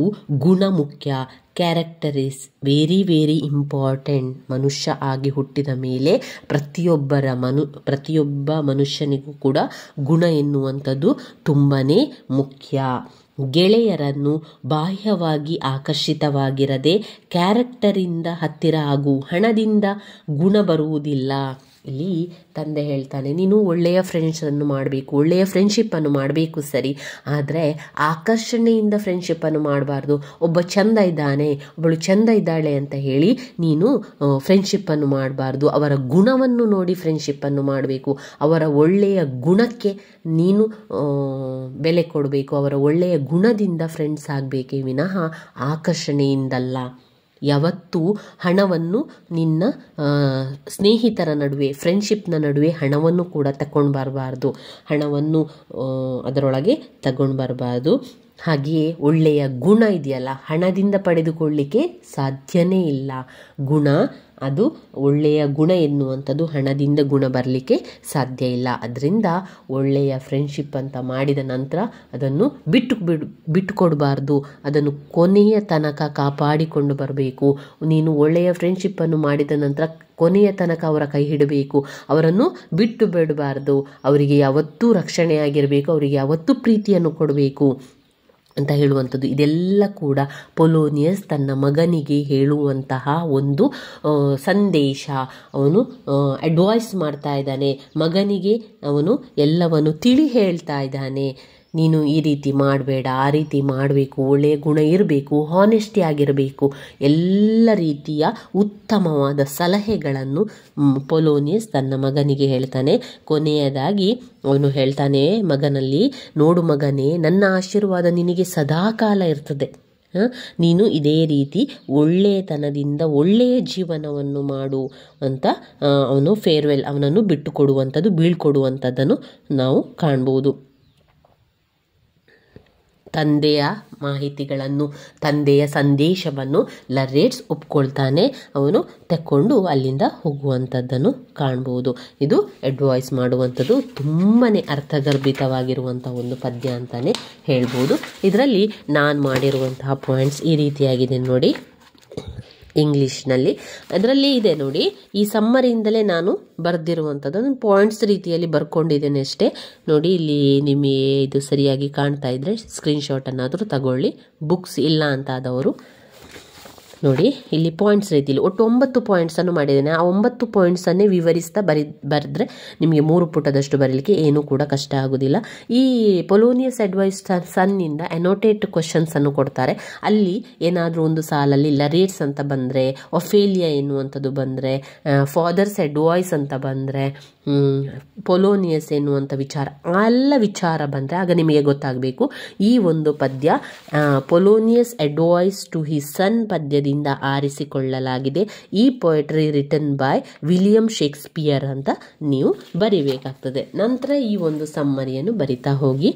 ಗುಣ ಮುಖ್ಯ. Character is very very important. ಮನುಷ್ಯ ಆಗಿ ಹುಟ್ಟಿದ ಮೇಲೆ ಪ್ರತಿಯೊಬ್ಬ ಮನುಷ್ಯನಿಗೂ ಕೂಡ ಗುಣ ಎನ್ನುವಂಥದ್ದು ತುಂಬಾ ಮುಖ್ಯ. ಗೆಳೆಯರನ್ನು ಬಾಹ್ಯವಾಗಿ ಆಕರ್ಷಿತವಾಗಿರದೆ ಕ್ಯಾರೆಕ್ಟರಿಂದ ಹತ್ತಿರ ಆಗು. ಹಣದಿಂದ ಗುಣ ಬರುವುದಿಲ್ಲ. ಇಲ್ಲಿ ತಂದೆ ಹೇಳ್ತಾನೆ, ನೀನು ಒಳ್ಳೆಯ ಫ್ರೆಂಡ್ಸನ್ನು ಮಾಡಬೇಕು, ಒಳ್ಳೆಯ ಫ್ರೆಂಡ್ಶಿಪ್ಪನ್ನು ಮಾಡಬೇಕು, ಸರಿ. ಆದರೆ ಆಕರ್ಷಣೆಯಿಂದ ಫ್ರೆಂಡ್ಶಿಪ್ಪನ್ನು ಮಾಡಬಾರ್ದು. ಒಬ್ಬ ಚಂದ ಇದ್ದಾನೆ, ಒಬ್ಬಳು ಚಂದ ಇದ್ದಾಳೆ ಅಂತ ಹೇಳಿ ನೀನು ಫ್ರೆಂಡ್ಶಿಪ್ಪನ್ನು ಮಾಡಬಾರ್ದು. ಅವರ ಗುಣವನ್ನು ನೋಡಿ ಫ್ರೆಂಡ್ಶಿಪ್ಪನ್ನು ಮಾಡಬೇಕು. ಅವರ ಒಳ್ಳೆಯ ಗುಣಕ್ಕೆ ನೀನು ಬೆಲೆ ಕೊಡಬೇಕು. ಅವರ ಒಳ್ಳೆಯ ಗುಣದಿಂದ ಫ್ರೆಂಡ್ಸ್ ಆಗಬೇಕೇ ವಿನಃ ಆಕರ್ಷಣೆಯಿಂದಲ್ಲ. ಯಾವತ್ತೂ ಹಣವನ್ನು ನಿನ್ನ ಸ್ನೇಹಿತರ ನಡುವೆ, ಫ್ರೆಂಡ್ಶಿಪ್ನ ನಡುವೆ ಹಣವನ್ನು ಕೂಡ ತಗೊಂಡು ಬರಬಾರ್ದು, ಹಣವನ್ನು ಅದರೊಳಗೆ ತಗೊಂಡು ಬರಬಾರ್ದು. ಹಾಗೆಯೇ ಒಳ್ಳೆಯ ಗುಣ ಇದೆಯಲ್ಲ, ಹಣದಿಂದ ಪಡೆದುಕೊಳ್ಳಲಿಕ್ಕೆ ಸಾಧ್ಯನೇ ಇಲ್ಲ. ಗುಣ, ಅದು ಒಳ್ಳೆಯ ಗುಣ ಎನ್ನುವಂಥದ್ದು ಹಣದಿಂದ ಗುಣ ಬರಲಿಕ್ಕೆ ಸಾಧ್ಯ ಇಲ್ಲ. ಅದರಿಂದ ಒಳ್ಳೆಯ ಫ್ರೆಂಡ್ಶಿಪ್ ಅಂತ ಮಾಡಿದ ನಂತರ ಅದನ್ನು ಬಿಟ್ಟುಕೊಡಬಾರ್ದು, ಅದನ್ನು ಕೊನೆಯ ತನಕ ಕಾಪಾಡಿಕೊಂಡು ಬರಬೇಕು. ನೀನು ಒಳ್ಳೆಯ ಫ್ರೆಂಡ್ಶಿಪ್ಪನ್ನು ಮಾಡಿದ ನಂತರ ಕೊನೆಯ ತನಕ ಅವರ ಕೈ ಹಿಡಬೇಕು, ಅವರನ್ನು ಬಿಟ್ಟು ಬಿಡಬಾರ್ದು, ಅವರಿಗೆ ಯಾವತ್ತೂ ರಕ್ಷಣೆಯಾಗಿರಬೇಕು, ಅವರಿಗೆ ಯಾವತ್ತೂ ಪ್ರೀತಿಯನ್ನು ಕೊಡಬೇಕು ಅಂತ ಹೇಳುವಂಥದ್ದು. ಇದೆಲ್ಲ ಕೂಡ ಪೊಲೋನಿಯಸ್ ತನ್ನ ಮಗನಿಗೆ ಹೇಳುವಂತಹ ಒಂದು ಸಂದೇಶ. ಅವನು ಅಡ್ವೈಸ್ ಮಾಡ್ತಾ ಇದ್ದಾನೆ ಮಗನಿಗೆ, ಅವನು ಎಲ್ಲವನ್ನು ತಿಳಿ ಹೇಳ್ತಾ ಇದ್ದಾನೆ. ನೀನು ಈ ರೀತಿ ಮಾಡಬೇಡ, ಆ ರೀತಿ ಮಾಡಬೇಕು, ಒಳ್ಳೆಯ ಗುಣ ಇರಬೇಕು, ಹಾನೆಸ್ಟಿ ಆಗಿರಬೇಕು, ಎಲ್ಲ ರೀತಿಯ ಉತ್ತಮವಾದ ಸಲಹೆಗಳನ್ನು ಪೊಲೋನಿಯಸ್ ತನ್ನ ಮಗನಿಗೆ ಹೇಳ್ತಾನೆ. ಕೊನೆಯದಾಗಿ ಅವನು ಹೇಳ್ತಾನೆ ಮಗನಲ್ಲಿ, ನೋಡು ಮಗನೇ, ನನ್ನ ಆಶೀರ್ವಾದ ನಿನಗೆ ಸದಾಕಾಲ ಇರ್ತದೆ. ನೀನು ಇದೇ ರೀತಿ ಒಳ್ಳೆಯತನದಿಂದ ಒಳ್ಳೆಯ ಜೀವನವನ್ನು ಮಾಡು ಅಂತ ಅವನು ಫೇರ್ವೆಲ್, ಅವನನ್ನು ಬಿಟ್ಟು ಕೊಡುವಂಥದ್ದು, ಬೀಳ್ಕೊಡುವಂಥದ್ದನ್ನು ನಾವು ಕಾಣ್ಬೋದು. ತಂದೆಯ ಮಾಹಿತಿಗಳನ್ನು, ತಂದೆಯ ಸಂದೇಶವನ್ನು ಲರೇಟ್ಸ್ ಒಪ್ಕೊಳ್ತಾನೆ. ಅವನು ತಕ್ಕೊಂಡು ಅಲ್ಲಿಂದ ಹೋಗುವಂಥದ್ದನ್ನು ಕಾಣ್ಬೋದು. ಇದು ಅಡ್ವೈಸ್ ಮಾಡುವಂಥದ್ದು ತುಂಬಾ ಅರ್ಥಗರ್ಭಿತವಾಗಿರುವಂಥ ಒಂದು ಪದ್ಯ ಅಂತಲೇ ಹೇಳ್ಬೋದು. ಇದರಲ್ಲಿ ನಾನು ಮಾಡಿರುವಂತಹ ಪಾಯಿಂಟ್ಸ್ ಈ ರೀತಿಯಾಗಿದೆ ನೋಡಿ ಇಂಗ್ಲೀಷ್ನಲ್ಲಿ. ಅದರಲ್ಲಿ ಇದೆ ನೋಡಿ, ಈ ಸಮ್ಮರಿಯಿಂದಲೇ ನಾನು ಬರೆದಿರುವಂಥದ್ದು, ಅದನ್ನು ಪಾಯಿಂಟ್ಸ್ ರೀತಿಯಲ್ಲಿ ಬರ್ಕೊಂಡಿದ್ದೇನೆ ಅಷ್ಟೇ. ನೋಡಿ, ಇಲ್ಲಿ ನಿಮಗೆ ಇದು ಸರಿಯಾಗಿ ಕಾಣ್ತಾ ಇದ್ದರೆ ಸ್ಕ್ರೀನ್ಶಾಟನ್ನಾದರೂ ತಗೊಳ್ಳಿ. ಬುಕ್ಸ್ ಇಲ್ಲ ಅಂತ ಆದವರು ನೋಡಿ, ಇಲ್ಲಿ ಪಾಯಿಂಟ್ಸ್ ರೀತಿಯಲ್ಲಿ ಒಟ್ಟು 9 ಪಾಯಿಂಟ್ಸನ್ನು ಮಾಡಿದ್ದೇನೆ. ಆ 9 ಪಾಯಿಂಟ್ಸನ್ನೇ ವಿವರಿಸ್ತಾ ಬರೆದ್ರೆ ನಿಮಗೆ 3 ಪುಟದಷ್ಟು ಬರೀಲಿಕ್ಕೆ ಏನೂ ಕೂಡ ಕಷ್ಟ ಆಗೋದಿಲ್ಲ. ಈ ಪೊಲೋನಿಯಸ್ ಅಡ್ವೈಸ್ ಸನ್ನಿಂದ ಅನೋಟೇಟ್ ಕ್ವಶನ್ಸನ್ನು ಕೊಡ್ತಾರೆ. ಅಲ್ಲಿ ಏನಾದರೂ ಒಂದು ಸಾಲಲ್ಲಿ ಲರೇಟ್ಸ್ ಅಂತ ಬಂದರೆ, ಒಫೇಲಿಯಾ ಎನ್ನುವಂಥದ್ದು ಬಂದರೆ, ಫಾದರ್ಸ್ ಅಡ್ವೈಸ್ ಅಂತ ಬಂದರೆ, ಪೊಲೋನಿಯಸ್ ಎನ್ನುವಂಥ ವಿಚಾರ, ಎಲ್ಲ ವಿಚಾರ ಬಂದರೆ ಆಗ ನಿಮಗೆ ಗೊತ್ತಾಗಬೇಕು ಈ ಒಂದು ಪದ್ಯ Polonius advice to his son ಪದ್ಯದಿಂದ ಆರಿಸಿಕೊಳ್ಳಲಾಗಿದೆ. ಈ poetry written by William Shakespeare ಅಂತ ನೀವು ಬರಿಬೇಕಾಗ್ತದೆ. ನಂತರ ಈ ಒಂದು ಸಮ್ಮರಿಯನ್ನು ಬರಿತಾ ಹೋಗಿ.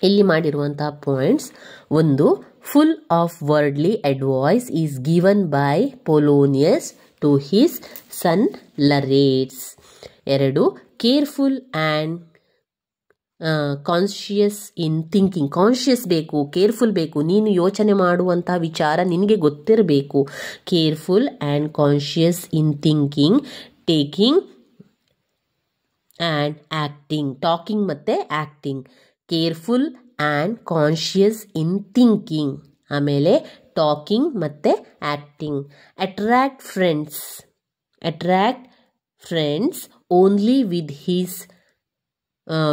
ಇಲ್ಲಿ ಮಾಡಿರುವಂತಹ points: 1, full of worldly advice is given by Polonius to his son Laertes. 2, careful and conscious in thinking. Conscious ಬೇಕು, ಕೇರ್ಫುಲ್ ಬೇಕು, ನೀನು ಯೋಚನೆ ಮಾಡುವಂಥ ವಿಚಾರ ನಿನಗೆ ಗೊತ್ತಿರಬೇಕು. Careful and conscious in thinking, taking and acting. Talking ಮತ್ತು acting. Careful and conscious in thinking, ಆಮೇಲೆ ಟಾಕಿಂಗ್ ಮತ್ತು acting. Attract friends only with his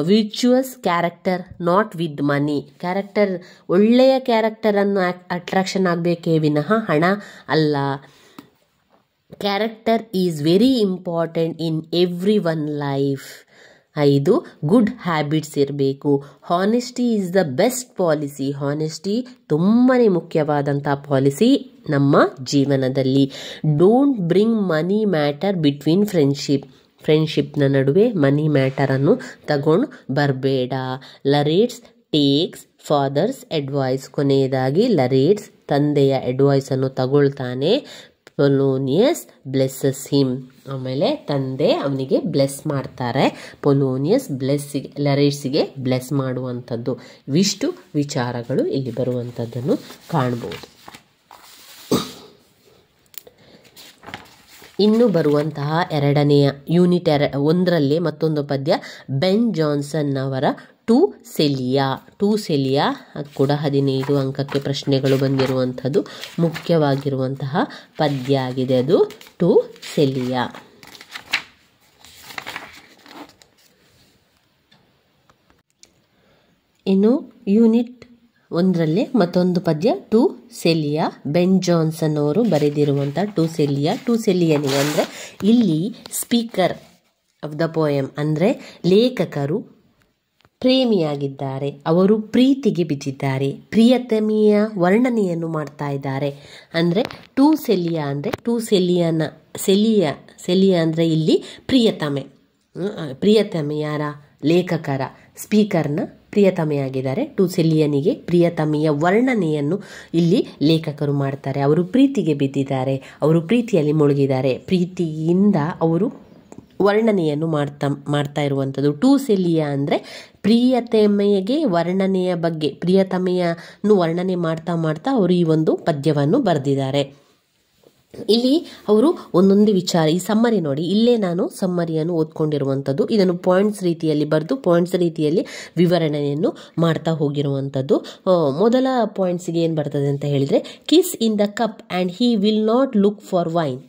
virtuous character, not with money. Character, ಒಳ್ಳೆಯ ಕ್ಯಾರೆಕ್ಟರನ್ನು ಅಟ್ರಾಕ್ಷನ್ ಆಗಬೇಕೇ ವಿನಃ ಹಣ ಅಲ್ಲ. Character is very important in every one life. 5, good habits ಇರಬೇಕು. Honesty is the best policy. Honesty ತುಂಬಾ ಮುಖ್ಯವಾದಂಥ ಪಾಲಿಸಿ ನಮ್ಮ ಜೀವನದಲ್ಲಿ. Don't bring money matter between ಫ್ರೆಂಡ್ಶಿಪ್ನ ನಡುವೆ ಮನಿ ಮ್ಯಾಟರನ್ನು ತಗೊಂಡು ಬರಬೇಡ. Laertes takes father's advice. ಕೊನೆಯದಾಗಿ ಲರೇಟ್ಸ್ ತಂದೆಯ ಅಡ್ವೈಸನ್ನು ತಗೊಳ್ತಾನೆ. Polonius blesses him. ಆಮೇಲೆ ತಂದೆ ಅವನಿಗೆ ಬ್ಲೆಸ್ ಮಾಡ್ತಾರೆ. ಪೊಲೋನಿಯಸ್ ಲರೇಟ್ಸಿಗೆ ಬ್ಲೆಸ್ ಮಾಡುವಂಥದ್ದು. ಇವಿಷ್ಟು ವಿಚಾರಗಳು ಇಲ್ಲಿ ಬರುವಂಥದ್ದನ್ನು ಕಾಣ್ಬೋದು. ಇನ್ನು ಬರುವಂತಹ ಎರಡನೆಯ ಯೂನಿಟ್ 1ರಲ್ಲಿ ಮತ್ತೊಂದು ಪದ್ಯ ಬೆನ್ ಜಾನ್ಸನ್ ಅವರ ಟು ಸೆಲಿಯಾ. ಟು ಸೆಲಿಯಾ ಕೂಡ 15 ಅಂಕಕ್ಕೆ ಪ್ರಶ್ನೆಗಳು ಬಂದಿರುವಂಥದ್ದು ಮುಖ್ಯವಾಗಿರುವಂತಹ ಪದ್ಯ ಆಗಿದೆ. ಅದು ಟು ಸೆಲಿಯಾ. ಇನ್ನು ಯೂನಿಟ್ 1ರಲ್ಲಿ ಮತ್ತೊಂದು ಪದ್ಯ ಟು ಸೆಲಿಯಾ. ಬೆನ್ ಜಾನ್ಸನ್ ಅವರು ಬರೆದಿರುವಂಥ ಟು ಸೆಲಿಯಾ. ಟು ಸೆಲಿಯನಿಗೆ ಅಂದರೆ ಇಲ್ಲಿ ಸ್ಪೀಕರ್ ಆಫ್ ದ ಪೋಯಮ್ ಅಂದರೆ ಲೇಖಕರು ಪ್ರೇಮಿಯಾಗಿದ್ದಾರೆ, ಅವರು ಪ್ರೀತಿಗೆ ಬಿದ್ದಿದ್ದಾರೆ, ಪ್ರಿಯತಮೆಯ ವರ್ಣನೆಯನ್ನು ಮಾಡ್ತಾ ಇದ್ದಾರೆ. ಅಂದರೆ ಟು ಸೆಲಿಯಾ ಅಂದರೆ ಟು ಸೆಲಿಯಾ ಅಂದರೆ ಇಲ್ಲಿ ಪ್ರಿಯತಮೆ. ಪ್ರಿಯತಮೆ ಯಾರ? ಲೇಖಕರ, ಸ್ಪೀಕರ್ನ ಪ್ರಿಯತಮೆಯಾಗಿದ್ದಾರೆ. ಟು ಸೆಲಿಯನಿಗೆ ಪ್ರಿಯತಮೆಯ ವರ್ಣನೆಯನ್ನು ಇಲ್ಲಿ ಲೇಖಕರು ಮಾಡ್ತಾರೆ. ಅವರು ಪ್ರೀತಿಗೆ ಬಿದ್ದಿದ್ದಾರೆ, ಅವರು ಪ್ರೀತಿಯಲ್ಲಿ ಮುಳುಗಿದ್ದಾರೆ, ಪ್ರೀತಿಯಿಂದ ಅವರು ವರ್ಣನೆಯನ್ನು ಮಾಡ್ತಾ ಇರುವಂಥದ್ದು. ಟು ಸೆಲಿಯಾ ಅಂದರೆ ಪ್ರಿಯತಮೆಗೆ ವರ್ಣನೆಯ ಬಗ್ಗೆ, ಪ್ರಿಯತಮೆಯನ್ನು ವರ್ಣನೆ ಮಾಡ್ತಾ ಅವರು ಈ ಒಂದು ಪದ್ಯವನ್ನು ಬರೆದಿದ್ದಾರೆ. ಇಲ್ಲಿ ಅವರು ಒಂದೊಂದು ವಿಚಾರ, ಈ ಸಮ್ಮರಿ ನೋಡಿ, ಇಲ್ಲೇ ನಾನು ಸಮ್ಮರಿಯನ್ನು ಓದ್ಕೊಂಡಿರುವಂಥದ್ದು. ಇದನ್ನು ಪಾಯಿಂಟ್ಸ್ ರೀತಿಯಲ್ಲಿ ಬರೆದು ಪಾಯಿಂಟ್ಸ್ ರೀತಿಯಲ್ಲಿ ವಿವರಣೆಯನ್ನು ಮಾಡ್ತಾ ಹೋಗಿರುವಂಥದ್ದು. ಮೊದಲ ಪಾಯಿಂಟ್ಸ್ಗೆ ಏನು ಬರ್ತದೆ ಅಂತ ಹೇಳಿದರೆ, kiss in the cup and he will not look for wine.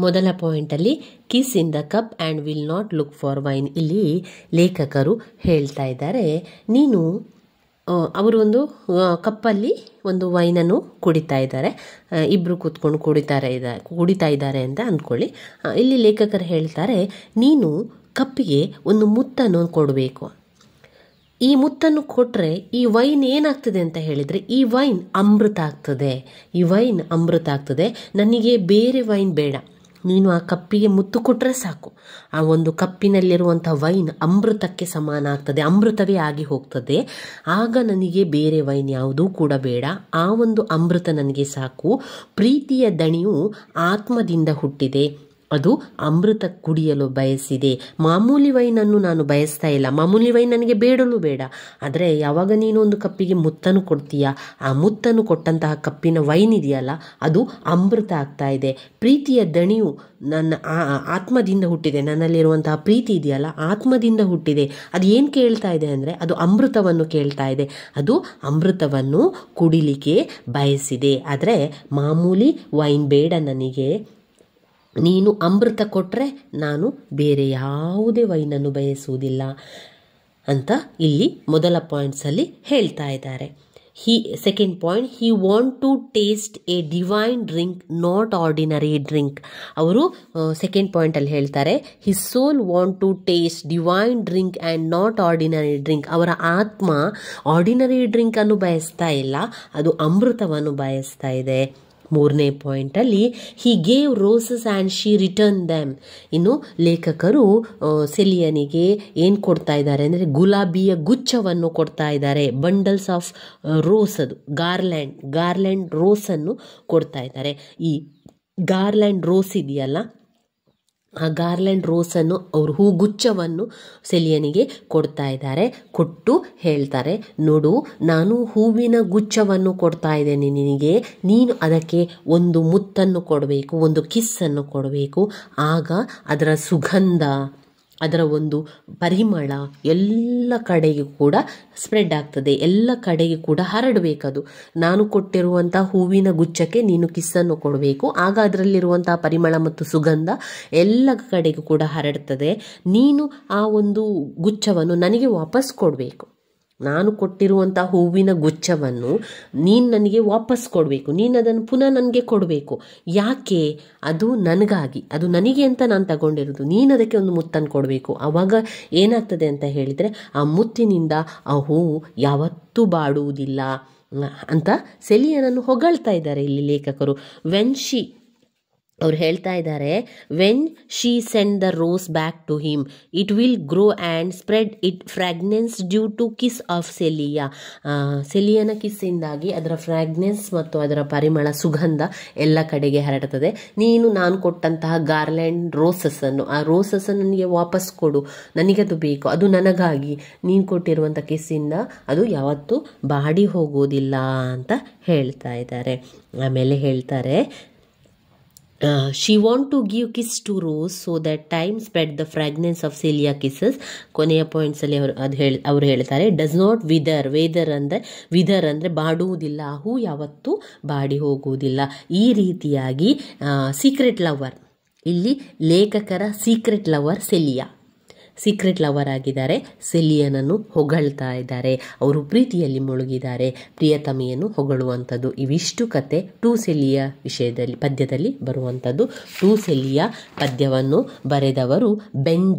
ಮೊದಲ ಪಾಯಿಂಟಲ್ಲಿ kiss in the cup and will not look for wine. ಇಲ್ಲಿ ಲೇಖಕರು ಹೇಳ್ತಾ ಇದ್ದಾರೆ, ನೀನು ಅವರು ಒಂದು ಕಪ್ಪಲ್ಲಿ ಒಂದು ವೈನನ್ನು ಕುಡಿತಾ ಇದ್ದಾರೆ, ಇಬ್ಬರು ಕೂತ್ಕೊಂಡು ಕುಡಿತಾ ಇದ್ದಾರೆ ಅಂತ ಅಂದ್ಕೊಳ್ಳಿ. ಇಲ್ಲಿ ಲೇಖಕರು ಹೇಳ್ತಾರೆ, ನೀನು ಕಪ್ಪಿಗೆ ಒಂದು ಮುತ್ತನ್ನು ಕೊಡಬೇಕು. ಈ ಮುತ್ತನ್ನು ಕೊಟ್ಟರೆ ಈ ವೈನ್ ಏನಾಗ್ತದೆ ಅಂತ ಹೇಳಿದರೆ, ಈ ವೈನ್ ಅಮೃತ ಆಗ್ತದೆ, ಈ ವೈನ್ ಅಮೃತ ಆಗ್ತದೆ, ನನಗೆ ಬೇರೆ ವೈನ್ ಬೇಡ, ನೀನು ಆ ಕಪ್ಪಿಗೆ ಮುತ್ತು ಕೊಟ್ಟರೆ ಸಾಕು, ಆ ಒಂದು ಕಪ್ಪಿನಲ್ಲಿರುವಂಥ ವೈನ್ ಅಮೃತಕ್ಕೆ ಸಮಾನ ಆಗ್ತದೆ, ಅಮೃತವೇ ಆಗಿ ಹೋಗ್ತದೆ. ಆಗ ನನಗೆ ಬೇರೆ ವೈನ್ ಯಾವುದೂ ಕೂಡ ಬೇಡ, ಆ ಒಂದು ಅಮೃತ ನನಗೆ ಸಾಕು. ಪ್ರೀತಿಯ ದಣಿಯು ಆತ್ಮದಿಂದ ಹುಟ್ಟಿದೆ, ಅದು ಅಮೃತ ಕುಡಿಯಲು ಬಯಸಿದೆ. ಮಾಮೂಲಿ ವೈನನ್ನು ನಾನು ಬಯಸ್ತಾ ಇಲ್ಲ, ಮಾಮೂಲಿ ವೈನ್ ನನಗೆ ಬೇಡಲೂ ಬೇಡ. ಆದರೆ ಯಾವಾಗ ನೀನು ಒಂದು ಕಪ್ಪಿಗೆ ಮುತ್ತನ್ನು ಕೊಡ್ತೀಯ, ಆ ಮುತ್ತನ್ನು ಕೊಟ್ಟಂತಹ ಕಪ್ಪಿನ ವೈನ್ ಇದೆಯಲ್ಲ, ಅದು ಅಮೃತ ಆಗ್ತಾ ಇದೆ. ಪ್ರೀತಿಯ ದಣಿಯು ನನ್ನ ಆತ್ಮದಿಂದ ಹುಟ್ಟಿದೆ, ನನ್ನಲ್ಲಿರುವಂತಹ ಪ್ರೀತಿ ಇದೆಯಲ್ಲ ಆತ್ಮದಿಂದ ಹುಟ್ಟಿದೆ. ಅದು ಏನು ಕೇಳ್ತಾ ಇದೆ ಅಂದರೆ, ಅದು ಅಮೃತವನ್ನು ಕೇಳ್ತಾ ಇದೆ, ಅದು ಅಮೃತವನ್ನು ಕುಡಿಲಿಕ್ಕೆ ಬಯಸಿದೆ. ಆದರೆ ಮಾಮೂಲಿ ವೈನ್ ಬೇಡ ನನಗೆ, ನೀನು ಅಮೃತ ಕೊಟ್ಟರೆ ನಾನು ಬೇರೆ ಯಾವುದೇ ವೈನನ್ನು ಬಯಸುವುದಿಲ್ಲ ಅಂತ ಇಲ್ಲಿ ಮೊದಲ ಪಾಯಿಂಟ್ಸಲ್ಲಿ ಹೇಳ್ತಾ ಇದ್ದಾರೆ. Second point, he want to taste a divine drink not ordinary drink. ಅವರು ಸೆಕೆಂಡ್ ಪಾಯಿಂಟಲ್ಲಿ ಹೇಳ್ತಾರೆ, his soul want to taste divine drink and not ordinary drink. ಅವರ ಆತ್ಮ ಆರ್ಡಿನರಿ ಡ್ರಿಂಕನ್ನು ಬಯಸ್ತಾ ಇಲ್ಲ, ಅದು ಅಮೃತವನ್ನು ಬಯಸ್ತಾ ಇದೆ. ಮೂರನೇ ಪಾಯಿಂಟಲ್ಲಿ, he gave roses and she return them. ಇನ್ನು ಲೇಖಕರು ಸೆಲಿಯನಿಗೆ ಏನು ಕೊಡ್ತಾ ಇದ್ದಾರೆ ಅಂದರೆ, ಗುಲಾಬಿಯ ಗುಚ್ಛವನ್ನು ಕೊಡ್ತಾ ಇದ್ದಾರೆ. ಬಂಡಲ್ಸ್ ಆಫ್ ರೋಸ್, ಅದು ಗಾರ್ಲ್ಯಾಂಡ್ ರೋಸನ್ನು ಕೊಡ್ತಾ ಇದ್ದಾರೆ. ಈ ಗಾರ್ಲ್ಯಾಂಡ್ ರೋಸ್ ಇದೆಯಲ್ಲ, ಆ ಗಾರ್ಲ್ಯಾಂಡ್ ರೋಸನ್ನು ಅವರು ಹೂಗುಚ್ಛವನ್ನು ಸೆಲಿಯನಿಗೆ ಕೊಡ್ತಾ ಇದ್ದಾರೆ. ಕೊಟ್ಟು ಹೇಳ್ತಾರೆ, ನೋಡು ನಾನು ಹೂವಿನ ಗುಚ್ಛವನ್ನು ಕೊಡ್ತಾ ಇದ್ದೇನೆ ನಿನಗೆ, ನೀನು ಅದಕ್ಕೆ ಒಂದು ಮುತ್ತನ್ನು ಕೊಡಬೇಕು, ಒಂದು ಕಿಸ್ಸನ್ನು ಕೊಡಬೇಕು. ಆಗ ಅದರ ಸುಗಂಧ, ಅದರ ಒಂದು ಪರಿಮಳ ಎಲ್ಲ ಕಡೆಗೆ ಕೂಡ ಸ್ಪ್ರೆಡ್ ಆಗ್ತದೆ, ಎಲ್ಲ ಕಡೆಗೆ ಕೂಡ ಹರಡಬೇಕದು. ನಾನು ಕೊಟ್ಟಿರುವಂಥ ಹೂವಿನ ಗುಚ್ಛಕ್ಕೆ ನೀನು ಕಿಸ್ಸನ್ನು ಕೊಡಬೇಕು, ಆಗ ಅದರಲ್ಲಿರುವಂಥ ಪರಿಮಳ ಮತ್ತು ಸುಗಂಧ ಎಲ್ಲ ಕಡೆಗೂ ಕೂಡ ಹರಡ್ತದೆ. ನೀನು ಆ ಒಂದು ಗುಚ್ಛವನ್ನು ನನಗೆ ವಾಪಸ್ ಕೊಡಬೇಕು, ನಾನು ಕೊಟ್ಟಿರುವಂಥ ಹೂವಿನ ಗುಚ್ಛವನ್ನು ನೀನು ನನಗೆ ವಾಪಸ್ ಕೊಡಬೇಕು, ನೀನು ಅದನ್ನು ಪುನಃ ನನಗೆ ಕೊಡಬೇಕು. ಯಾಕೆ? ಅದು ನನಗಾಗಿ, ಅದು ನನಗೆ ಅಂತ ನಾನು ತಗೊಂಡಿರೋದು, ನೀನು ಅದಕ್ಕೆ ಒಂದು ಮುತ್ತನ್ನು ಕೊಡಬೇಕು. ಆವಾಗ ಏನಾಗ್ತದೆ ಅಂತ ಹೇಳಿದರೆ, ಆ ಮುತ್ತಿನಿಂದ ಆ ಹೂವು ಯಾವತ್ತೂ ಬಾಡುವುದಿಲ್ಲ ಅಂತ ಸೆಲಿಯನನ್ನು ಹೊಗಳ್ತಾ ಇದ್ದಾರೆ ಇಲ್ಲಿ ಲೇಖಕರು. ಅವ್ರು ಹೇಳ್ತಾ ಇದ್ದಾರೆ, when she send the rose back to him it will grow and spread it fragrance due to kiss of Celia. ಸೆಲಿಯನ ಕಿಸ್ಸಿಂದಾಗಿ ಅದರ ಫ್ರಾಗ್ನೆನ್ಸ್ ಮತ್ತು ಅದರ ಪರಿಮಳ, ಸುಗಂಧ ಎಲ್ಲ ಕಡೆಗೆ ಹರಡುತ್ತದೆ. ನಾನು ಕೊಟ್ಟಂತಹ ಗಾರ್ಲ್ಯಾಂಡ್ ರೋಸಸ್ಸನ್ನು, ಆ ರೋಸಸ್ಸನ್ನು ನನಗೆ ವಾಪಸ್ ಕೊಡು, ನನಗದು ಬೇಕು, ಅದು ನನಗಾಗಿ. ನೀನು ಕೊಟ್ಟಿರುವಂಥ ಕಿಸ್ಸಿಂದ ಅದು ಯಾವತ್ತೂ ಬಾಡಿ ಹೋಗೋದಿಲ್ಲ ಅಂತ ಹೇಳ್ತಾ ಇದ್ದಾರೆ. ಆಮೇಲೆ ಹೇಳ್ತಾರೆ, she want to give kiss to rose so that time spread the fragrance of Celia kisses. ಕೊನೆಯ ಪಾಯಿಂಟ್ಸಲ್ಲಿ ಅವರು ಹೇಳ್ತಾರೆ, ಡಸ್ ನಾಟ್ ವಿದರ್ ಅಂದರೆ ಬಾಡುವುದಿಲ್ಲ, ಹೂ ಯಾವತ್ತೂ ಬಾಡಿ ಹೋಗುವುದಿಲ್ಲ. ಈ ರೀತಿಯಾಗಿ ಸೀಕ್ರೆಟ್ ಲವರ್, ಇಲ್ಲಿ ಲೇಖಕರ ಸೀಕ್ರೆಟ್ ಲವರ್ ಸೀಕ್ರೆಟ್ ಲವರ್ ಆಗಿದ್ದಾರೆ, ಸೆಲಿಯನನ್ನು ಹೊಗಳ್ತಾ ಇದ್ದಾರೆ, ಅವರು ಪ್ರೀತಿಯಲ್ಲಿ ಮುಳುಗಿದ್ದಾರೆ, ಪ್ರಿಯತಮೆಯನ್ನು ಹೊಗಳುವಂಥದ್ದು. ಇವಿಷ್ಟು ಕತೆ ಟು ಸೆಲಿಯ ವಿಷಯದಲ್ಲಿ ಪದ್ಯದಲ್ಲಿ ಬರುವಂಥದ್ದು. ಟು ಸೆಲಿಯ ಪದ್ಯವನ್ನು ಬರೆದವರು ಬೆನ್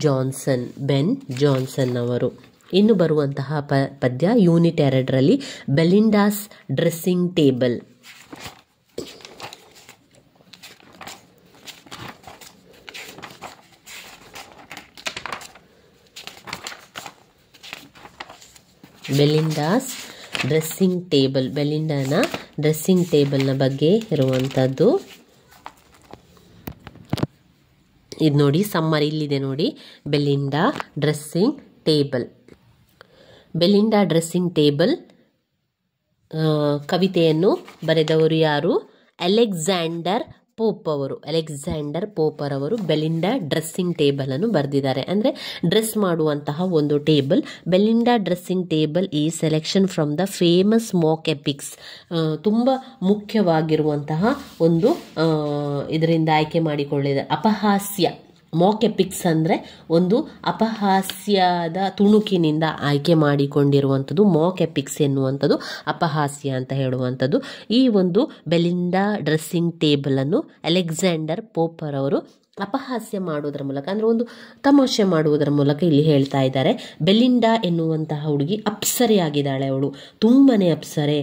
ಜಾನ್ಸನ್ ಅವರು. ಇನ್ನು ಬರುವಂತಹ ಪದ್ಯ ಯೂನಿಟ್ 2ರಲ್ಲಿ Belinda's dressing table. Belinda's dressing table, ಬೆಲಿಂಡಾನ ಡ್ರೆಸ್ಸಿಂಗ್ ಟೇಬಲ್ನ ಬಗ್ಗೆ ಇರುವಂಥದ್ದು. ಇದು ನೋಡಿ ಸಮ್ಮರ್ ಇಲ್ಲಿದೆ ನೋಡಿ, Belinda dressing table. Belinda dressing table ಕವಿತೆಯನ್ನು ಬರೆದವರು ಯಾರು? ಅಲೆಕ್ಸಾಂಡರ್ ಪೋಪರವರು ಬೆಲಿಂಡಾ ಡ್ರೆಸ್ಸಿಂಗ್ ಟೇಬಲನ್ನು ಬರೆದಿದ್ದಾರೆ. ಅಂದರೆ ಡ್ರೆಸ್ ಮಾಡುವಂತಹ ಒಂದು ಟೇಬಲ್. ಬೆಲಿಂಡಾ ಡ್ರೆಸ್ಸಿಂಗ್ ಟೇಬಲ್ ಈ selection from the famous mock epics. ತುಂಬ ಮುಖ್ಯವಾಗಿರುವಂತಹ ಒಂದು ಇದರಿಂದ ಆಯ್ಕೆ ಮಾಡಿಕೊಳ್ಳಿದೆ ಅಪಹಾಸ್ಯ. ಮಾಕ್ ಎಪಿಕ್ಸ್ ಅಂದರೆ ಒಂದು ಅಪಹಾಸ್ಯದ ತುಣುಕಿನಿಂದ ಆಯ್ಕೆ ಮಾಡಿಕೊಂಡಿರುವಂಥದ್ದು. ಮಾಕ್ ಎಪಿಕ್ಸ್ ಎನ್ನುವಂಥದ್ದು ಅಪಹಾಸ್ಯ ಅಂತ ಹೇಳುವಂಥದ್ದು. ಈ ಒಂದು ಬೆಲಿಂಡಾ ಡ್ರೆಸ್ಸಿಂಗ್ ಟೇಬಲನ್ನು ಅಲೆಕ್ಸಾಂಡರ್ ಪೋಪರವರು ಅಪಹಾಸ್ಯ ಮಾಡುವುದರ ಮೂಲಕ, ಅಂದರೆ ಒಂದು ತಮಾಷೆ ಮಾಡುವುದರ ಮೂಲಕ ಇಲ್ಲಿ ಹೇಳ್ತಾ ಇದ್ದಾರೆ. ಬೆಲಿಂಡಾ ಎನ್ನುವಂತಹ ಹುಡುಗಿ ಅಪ್ಸರೆ ಆಗಿದ್ದಾಳೆ. ಅವಳು ತುಂಬನೇ ಅಪ್ಸರೆ.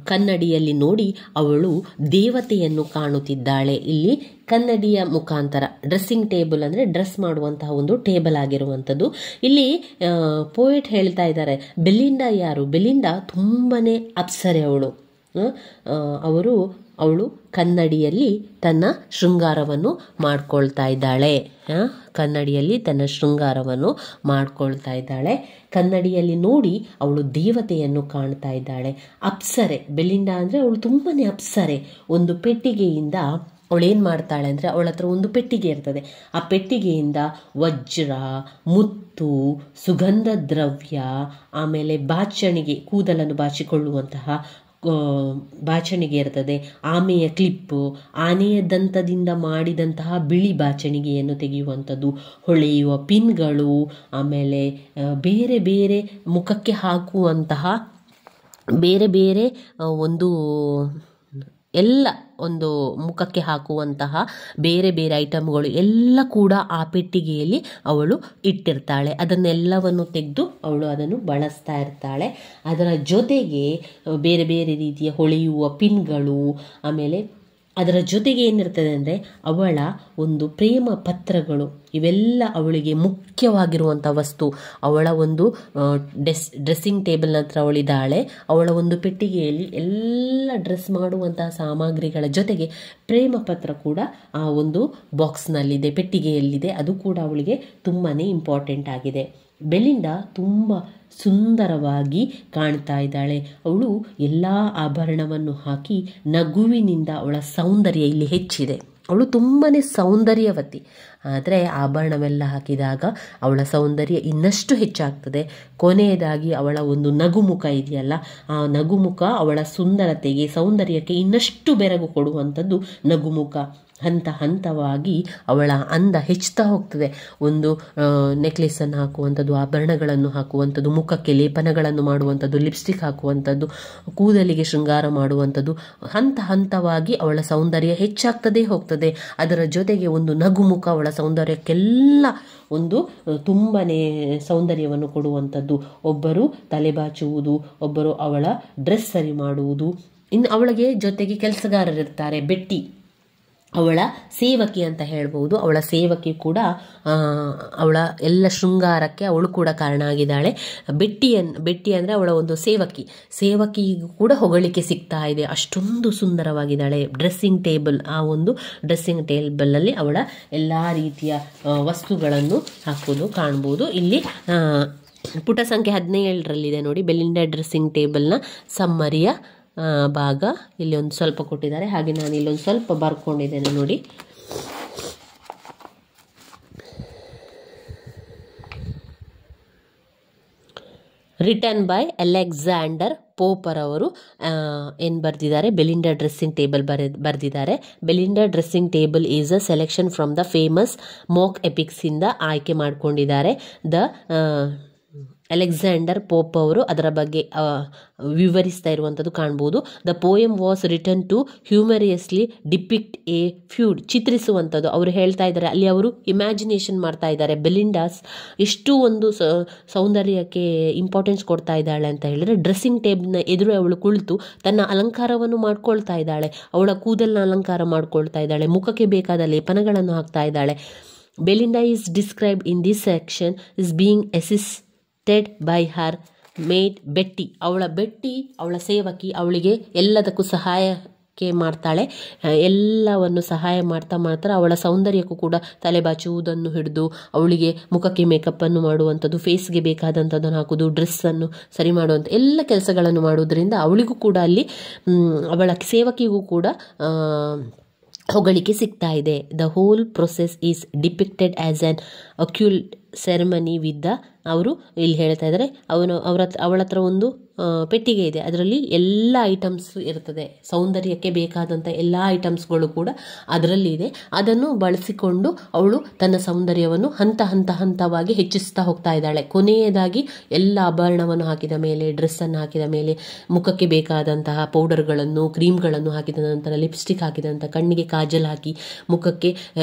ಕನ್ನಡಿಯಲ್ಲಿ ನೋಡಿ ಅವಳು ದೇವತೆಯನ್ನು ಕಾಣುತ್ತಿದ್ದಾಳೆ. ಇಲ್ಲಿ ಕನ್ನಡಿಯ ಮುಖಾಂತರ ಡ್ರೆಸ್ಸಿಂಗ್ ಟೇಬಲ್ ಅಂದರೆ ಡ್ರೆಸ್ ಮಾಡುವಂತಹ ಒಂದು ಟೇಬಲ್ ಆಗಿರುವಂಥದ್ದು. ಇಲ್ಲಿ ಪೋಯೆಟ್ ಹೇಳ್ತಾ ಇದ್ದಾರೆ ಬೆಲಿಂಡಾ ಯಾರು? ಬೆಲಿಂಡಾ ತುಂಬನೇ ಅಪ್ಸರೆ ಅವಳು. ಅವಳು ಕನ್ನಡಿಯಲ್ಲಿ ತನ್ನ ಶೃಂಗಾರವನ್ನು ಮಾಡ್ಕೊಳ್ತಾ ಇದ್ದಾಳೆ. ಕನ್ನಡಿಯಲ್ಲಿ ನೋಡಿ ಅವಳು ದೇವತೆಯನ್ನು ಕಾಣ್ತಾ ಇದ್ದಾಳೆ. ಅಪ್ಸರೆ ಬೆಲಿಂಡಾ ಅಂದರೆ ಅವಳು ತುಂಬನೇ ಅಪ್ಸರೆ. ಒಂದು ಪೆಟ್ಟಿಗೆಯಿಂದ ಅವಳೇನು ಮಾಡ್ತಾಳೆ ಅಂದರೆ, ಅವಳ ಹತ್ರ ಒಂದು ಪೆಟ್ಟಿಗೆ ಇರ್ತದೆ. ಆ ಪೆಟ್ಟಿಗೆಯಿಂದ ವಜ್ರ, ಮುತ್ತು, ಸುಗಂಧ ದ್ರವ್ಯ, ಆಮೇಲೆ ಬಾಚಣಿಗೆ, ಕೂದಲನ್ನು ಬಾಚಿಕೊಳ್ಳುವಂತಹ ಬಾಚಣಿಗೆ ಇರ್ತದೆ, ಆಮೆಯ ಕ್ಲಿಪ್ಪು, ಆನೆಯ ದಂತದಿಂದ ಮಾಡಿದಂತಹ ಬಿಳಿ ಬಾಚಣಿಗೆಯನ್ನು ತೆಗೆಯುವಂಥದ್ದು, ಹೊಳೆಯುವ ಪಿನ್ಗಳು, ಆಮೇಲೆ ಬೇರೆ ಬೇರೆ ಮುಖಕ್ಕೆ ಹಾಕುವಂತಹ ಬೇರೆ ಬೇರೆ ಒಂದು ಮುಖಕ್ಕೆ ಹಾಕುವಂತಹ ಬೇರೆ ಬೇರೆ ಐಟಮ್ಗಳು ಎಲ್ಲ ಕೂಡ ಆ ಪೆಟ್ಟಿಗೆಯಲ್ಲಿ ಅವಳು ಇಟ್ಟಿರ್ತಾಳೆ. ಅದನ್ನೆಲ್ಲವನ್ನು ತೆಗೆದು ಅವಳು ಅದನ್ನು ಬಳಸ್ತಾ ಇರ್ತಾಳೆ. ಅದರ ಜೊತೆಗೆ ಬೇರೆ ಬೇರೆ ರೀತಿಯ ಹೊಳೆಯುವ ಪಿನ್ಗಳು, ಆಮೇಲೆ ಅದರ ಜೊತೆಗೆ ಏನಿರ್ತದೆ ಅಂದರೆ ಅವಳ ಒಂದು ಪ್ರೇಮ ಪತ್ರಗಳು, ಇವೆಲ್ಲ ಅವಳಿಗೆ ಮುಖ್ಯವಾಗಿರುವಂಥ ವಸ್ತು. ಅವಳ ಒಂದು ಡ್ರೆಸ್ಸಿಂಗ್ ಟೇಬಲ್ನ ಹತ್ರ ಅವಳಿದ್ದಾಳೆ. ಅವಳ ಒಂದು ಪೆಟ್ಟಿಗೆಯಲ್ಲಿ ಎಲ್ಲ ಡ್ರೆಸ್ ಮಾಡುವಂತಹ ಸಾಮಗ್ರಿಗಳ ಜೊತೆಗೆ ಪ್ರೇಮ ಪತ್ರ ಕೂಡ ಆ ಒಂದು ಬಾಕ್ಸ್ನಲ್ಲಿದೆ, ಪೆಟ್ಟಿಗೆಯಲ್ಲಿದೆ. ಅದು ಕೂಡ ಅವಳಿಗೆ ತುಂಬಾ ಇಂಪಾರ್ಟೆಂಟ್ ಆಗಿದೆ. ಬೆಲಿಂಡಾ ತುಂಬ ಸುಂದರವಾಗಿ ಕಾಣ್ತಾ ಇದ್ದಾಳೆ. ಅವಳು ಎಲ್ಲ ಆಭರಣವನ್ನು ಹಾಕಿ ನಗುವಿನಿಂದ ಅವಳ ಸೌಂದರ್ಯ ಇಲ್ಲಿ ಹೆಚ್ಚಿದೆ. ಅವಳು ತುಂಬಾ ಸೌಂದರ್ಯವತಿ. ಆದರೆ ಆಭರಣವೆಲ್ಲ ಹಾಕಿದಾಗ ಅವಳ ಸೌಂದರ್ಯ ಇನ್ನಷ್ಟು ಹೆಚ್ಚಾಗ್ತದೆ. ಕೊನೆಯದಾಗಿ ಅವಳ ಒಂದು ನಗುಮುಖ ಇದೆಯಲ್ಲ, ಆ ನಗುಮುಖ ಅವಳ ಸುಂದರತೆಗೆ, ಸೌಂದರ್ಯಕ್ಕೆ ಇನ್ನಷ್ಟು ಬೆರಗು ಕೊಡುವಂಥದ್ದು ನಗುಮುಖ. ಹಂತ ಹಂತವಾಗಿ ಅವಳ ಅಂದ ಹೆಚ್ಚುತ್ತಾ ಹೋಗ್ತದೆ. ಒಂದು ನೆಕ್ಲೆಸನ್ನು ಹಾಕುವಂಥದ್ದು, ಆಭರಣಗಳನ್ನು ಹಾಕುವಂಥದ್ದು, ಮುಖಕ್ಕೆ ಲೇಪನಗಳನ್ನು ಮಾಡುವಂಥದ್ದು, ಲಿಪ್ಸ್ಟಿಕ್ ಹಾಕುವಂಥದ್ದು, ಕೂದಲಿಗೆ ಶೃಂಗಾರ ಮಾಡುವಂಥದ್ದು, ಹಂತ ಹಂತವಾಗಿ ಅವಳ ಸೌಂದರ್ಯ ಹೆಚ್ಚಾಗ್ತದೆ ಹೋಗ್ತದೆ. ಅದರ ಜೊತೆಗೆ ಒಂದು ನಗುಮುಖ ಅವಳ ಸೌಂದರ್ಯಕ್ಕೆಲ್ಲ ಒಂದು ತುಂಬನೇ ಸೌಂದರ್ಯವನ್ನು ಕೊಡುವಂಥದ್ದು. ಒಬ್ಬರು ತಲೆಬಾಚುವುದು, ಒಬ್ಬರು ಅವಳ ಡ್ರೆಸ್ ಸರಿ ಮಾಡುವುದು, ಇನ್ನು ಅವಳಿಗೆ ಜೊತೆಗೆ ಕೆಲಸಗಾರರಿರ್ತಾರೆ, ಬೆಟ್ಟಿ, ಅವಳ ಸೇವಕಿ ಅಂತ ಹೇಳ್ಬೋದು. ಅವಳ ಸೇವಕಿ ಕೂಡ ಅವಳ ಎಲ್ಲ ಶೃಂಗಾರಕ್ಕೆ ಅವಳು ಕೂಡ ಕಾರಣ ಆಗಿದ್ದಾಳೆ. ಬೆಟ್ಟಿ ಅಂದರೆ ಅವಳ ಒಂದು ಸೇವಕಿಗೂ ಕೂಡ ಹೊಗಳಿಕೆ ಸಿಗ್ತಾ ಇದೆ. ಅಷ್ಟೊಂದು ಸುಂದರವಾಗಿದ್ದಾಳೆ. ಡ್ರೆಸ್ಸಿಂಗ್ ಟೇಬಲ್, ಆ ಒಂದು ಡ್ರೆಸ್ಸಿಂಗ್ ಟೇಬಲಲ್ಲಿ ಅವಳ ಎಲ್ಲ ರೀತಿಯ ವಸ್ತುಗಳನ್ನು ಹಾಕೋದು ಕಾಣ್ಬೋದು. ಇಲ್ಲಿ ಪುಟ ಸಂಖ್ಯೆ 17ರಲ್ಲಿದೆ ನೋಡಿ, ಬೆಲಿಂಡಾ ಡ್ರೆಸ್ಸಿಂಗ್ ಟೇಬಲ್ನ ಸಮ್ಮರಿಯ ಭಾಗ ಇಲ್ಲಿ ಒಂದು ಸ್ವಲ್ಪ ಕೊಟ್ಟಿದ್ದಾರೆ. ಹಾಗೆ ನಾನು ಇಲ್ಲೊಂದು ಸ್ವಲ್ಪ ಬರ್ಕೊಂಡಿದ್ದೇನೆ ನೋಡಿ. ರಿಟರ್ನ್ ಬೈ ಅಲೆಕ್ಸಾಂಡರ್ ಪೋಪರ್ ಅವರು ಏನು ಬರೆದಿದ್ದಾರೆ, ಬೆಲಿಂಡಾ ಡ್ರೆಸ್ಸಿಂಗ್ ಟೇಬಲ್ ಬರೆದಿದ್ದಾರೆ. Belinda dressing table is a selection from the famous mock ಎಪಿಕ್ಸಿಂದ ಆಯ್ಕೆ ಮಾಡಿಕೊಂಡಿದ್ದಾರೆ. ಅಲೆಕ್ಸಾಂಡರ್ ಪೋಪ್ ಅವರು ಅದರ ಬಗ್ಗೆ ವಿವರಿಸ್ತಾ ಇರುವಂಥದ್ದು ಕಾಣ್ಬೋದು. The poem was written to humorously depict a feud, ಚಿತ್ರಿಸುವಂಥದ್ದು. ಅವರು ಹೇಳ್ತಾ ಇದ್ದಾರೆ, ಅಲ್ಲಿ ಅವರು ಇಮ್ಯಾಜಿನೇಷನ್ ಮಾಡ್ತಾ ಇದ್ದಾರೆ. ಬೆಲಿಂಡಾಸ್ ಎಷ್ಟು ಒಂದು ಸೌಂದರ್ಯಕ್ಕೆ ಇಂಪಾರ್ಟೆನ್ಸ್ ಕೊಡ್ತಾ ಇದ್ದಾಳೆ ಅಂತ ಹೇಳಿದ್ರೆ, ಡ್ರೆಸ್ಸಿಂಗ್ ಟೇಬಲ್ನ ಎದುರು ಅವಳು ಕುಳಿತು ತನ್ನ ಅಲಂಕಾರವನ್ನು ಮಾಡ್ಕೊಳ್ತಾ ಇದ್ದಾಳೆ. ಅವಳ ಕೂದಲನ್ನ ಅಲಂಕಾರ ಮಾಡ್ಕೊಳ್ತಾ ಇದ್ದಾಳೆ, ಮುಖಕ್ಕೆ ಬೇಕಾದ ಲೇಪನಗಳನ್ನು ಹಾಕ್ತಾ ಇದ್ದಾಳೆ. Belinda is described in this section is being assisted by her maid Betty. ಅವಳ ಸೇವಕಿ ಅವಳಿಗೆ ಎಲ್ಲದಕ್ಕೂ ಸಹಾಯಕ್ಕೆ ಮಾಡ್ತಾಳೆ. ಎಲ್ಲವನ್ನು ಸಹಾಯ ಮಾಡ್ತಾ ಅವಳ ಸೌಂದರ್ಯಕ್ಕೂ ಕೂಡ ತಲೆ ಬಾಚುವುದನ್ನು ಹಿಡಿದು ಅವಳಿಗೆ ಮುಖಕ್ಕೆ ಮೇಕಪ್ಪನ್ನು ಮಾಡುವಂಥದ್ದು, ಫೇಸ್ಗೆ ಬೇಕಾದಂಥದ್ದನ್ನು ಹಾಕೋದು, ಡ್ರೆಸ್ಸನ್ನು ಸರಿ ಮಾಡುವಂಥ ಎಲ್ಲ ಕೆಲಸಗಳನ್ನು ಮಾಡೋದ್ರಿಂದ ಅವಳಿಗೂ ಕೂಡ ಅಲ್ಲಿ ಅವಳ ಸೇವಕಿಗೂ ಕೂಡ ಹೊಗಳಿಕೆ ಸಿಗ್ತಾ ಇದೆ. The whole process is depicted as an occult ceremony with the, ಅವರು ಇಲ್ಲಿ ಹೇಳ್ತಾ ಇದ್ದಾರೆ, ಅವಳ ಹತ್ರ ಒಂದು ಪೆಟ್ಟಿಗೆ ಇದೆ, ಅದರಲ್ಲಿ ಎಲ್ಲ ಐಟಮ್ಸ್ ಇರ್ತದೆ, ಸೌಂದರ್ಯಕ್ಕೆ ಬೇಕಾದಂಥ ಎಲ್ಲ ಐಟಮ್ಸ್ಗಳು ಕೂಡ ಅದರಲ್ಲಿ ಇದೆ. ಅದನ್ನು ಬಳಸಿಕೊಂಡು ಅವಳು ತನ್ನ ಸೌಂದರ್ಯವನ್ನು ಹಂತವಾಗಿ ಹೆಚ್ಚಿಸ್ತಾ ಹೋಗ್ತಾ ಇದ್ದಾಳೆ. ಕೊನೆಯದಾಗಿ ಎಲ್ಲ ಆಭರಣವನ್ನು ಹಾಕಿದ ಮೇಲೆ, ಡ್ರೆಸ್ಸನ್ನು ಹಾಕಿದ ಮೇಲೆ, ಮುಖಕ್ಕೆ ಬೇಕಾದಂತಹ ಪೌಡರ್ಗಳನ್ನು, ಕ್ರೀಮ್ಗಳನ್ನು ಹಾಕಿದ ನಂತರ, ಲಿಪ್ಸ್ಟಿಕ್ ಹಾಕಿದ ನಂತರ, ಕಣ್ಣಿಗೆ ಕಾಜಲ್ ಹಾಕಿ, ಮುಖಕ್ಕೆ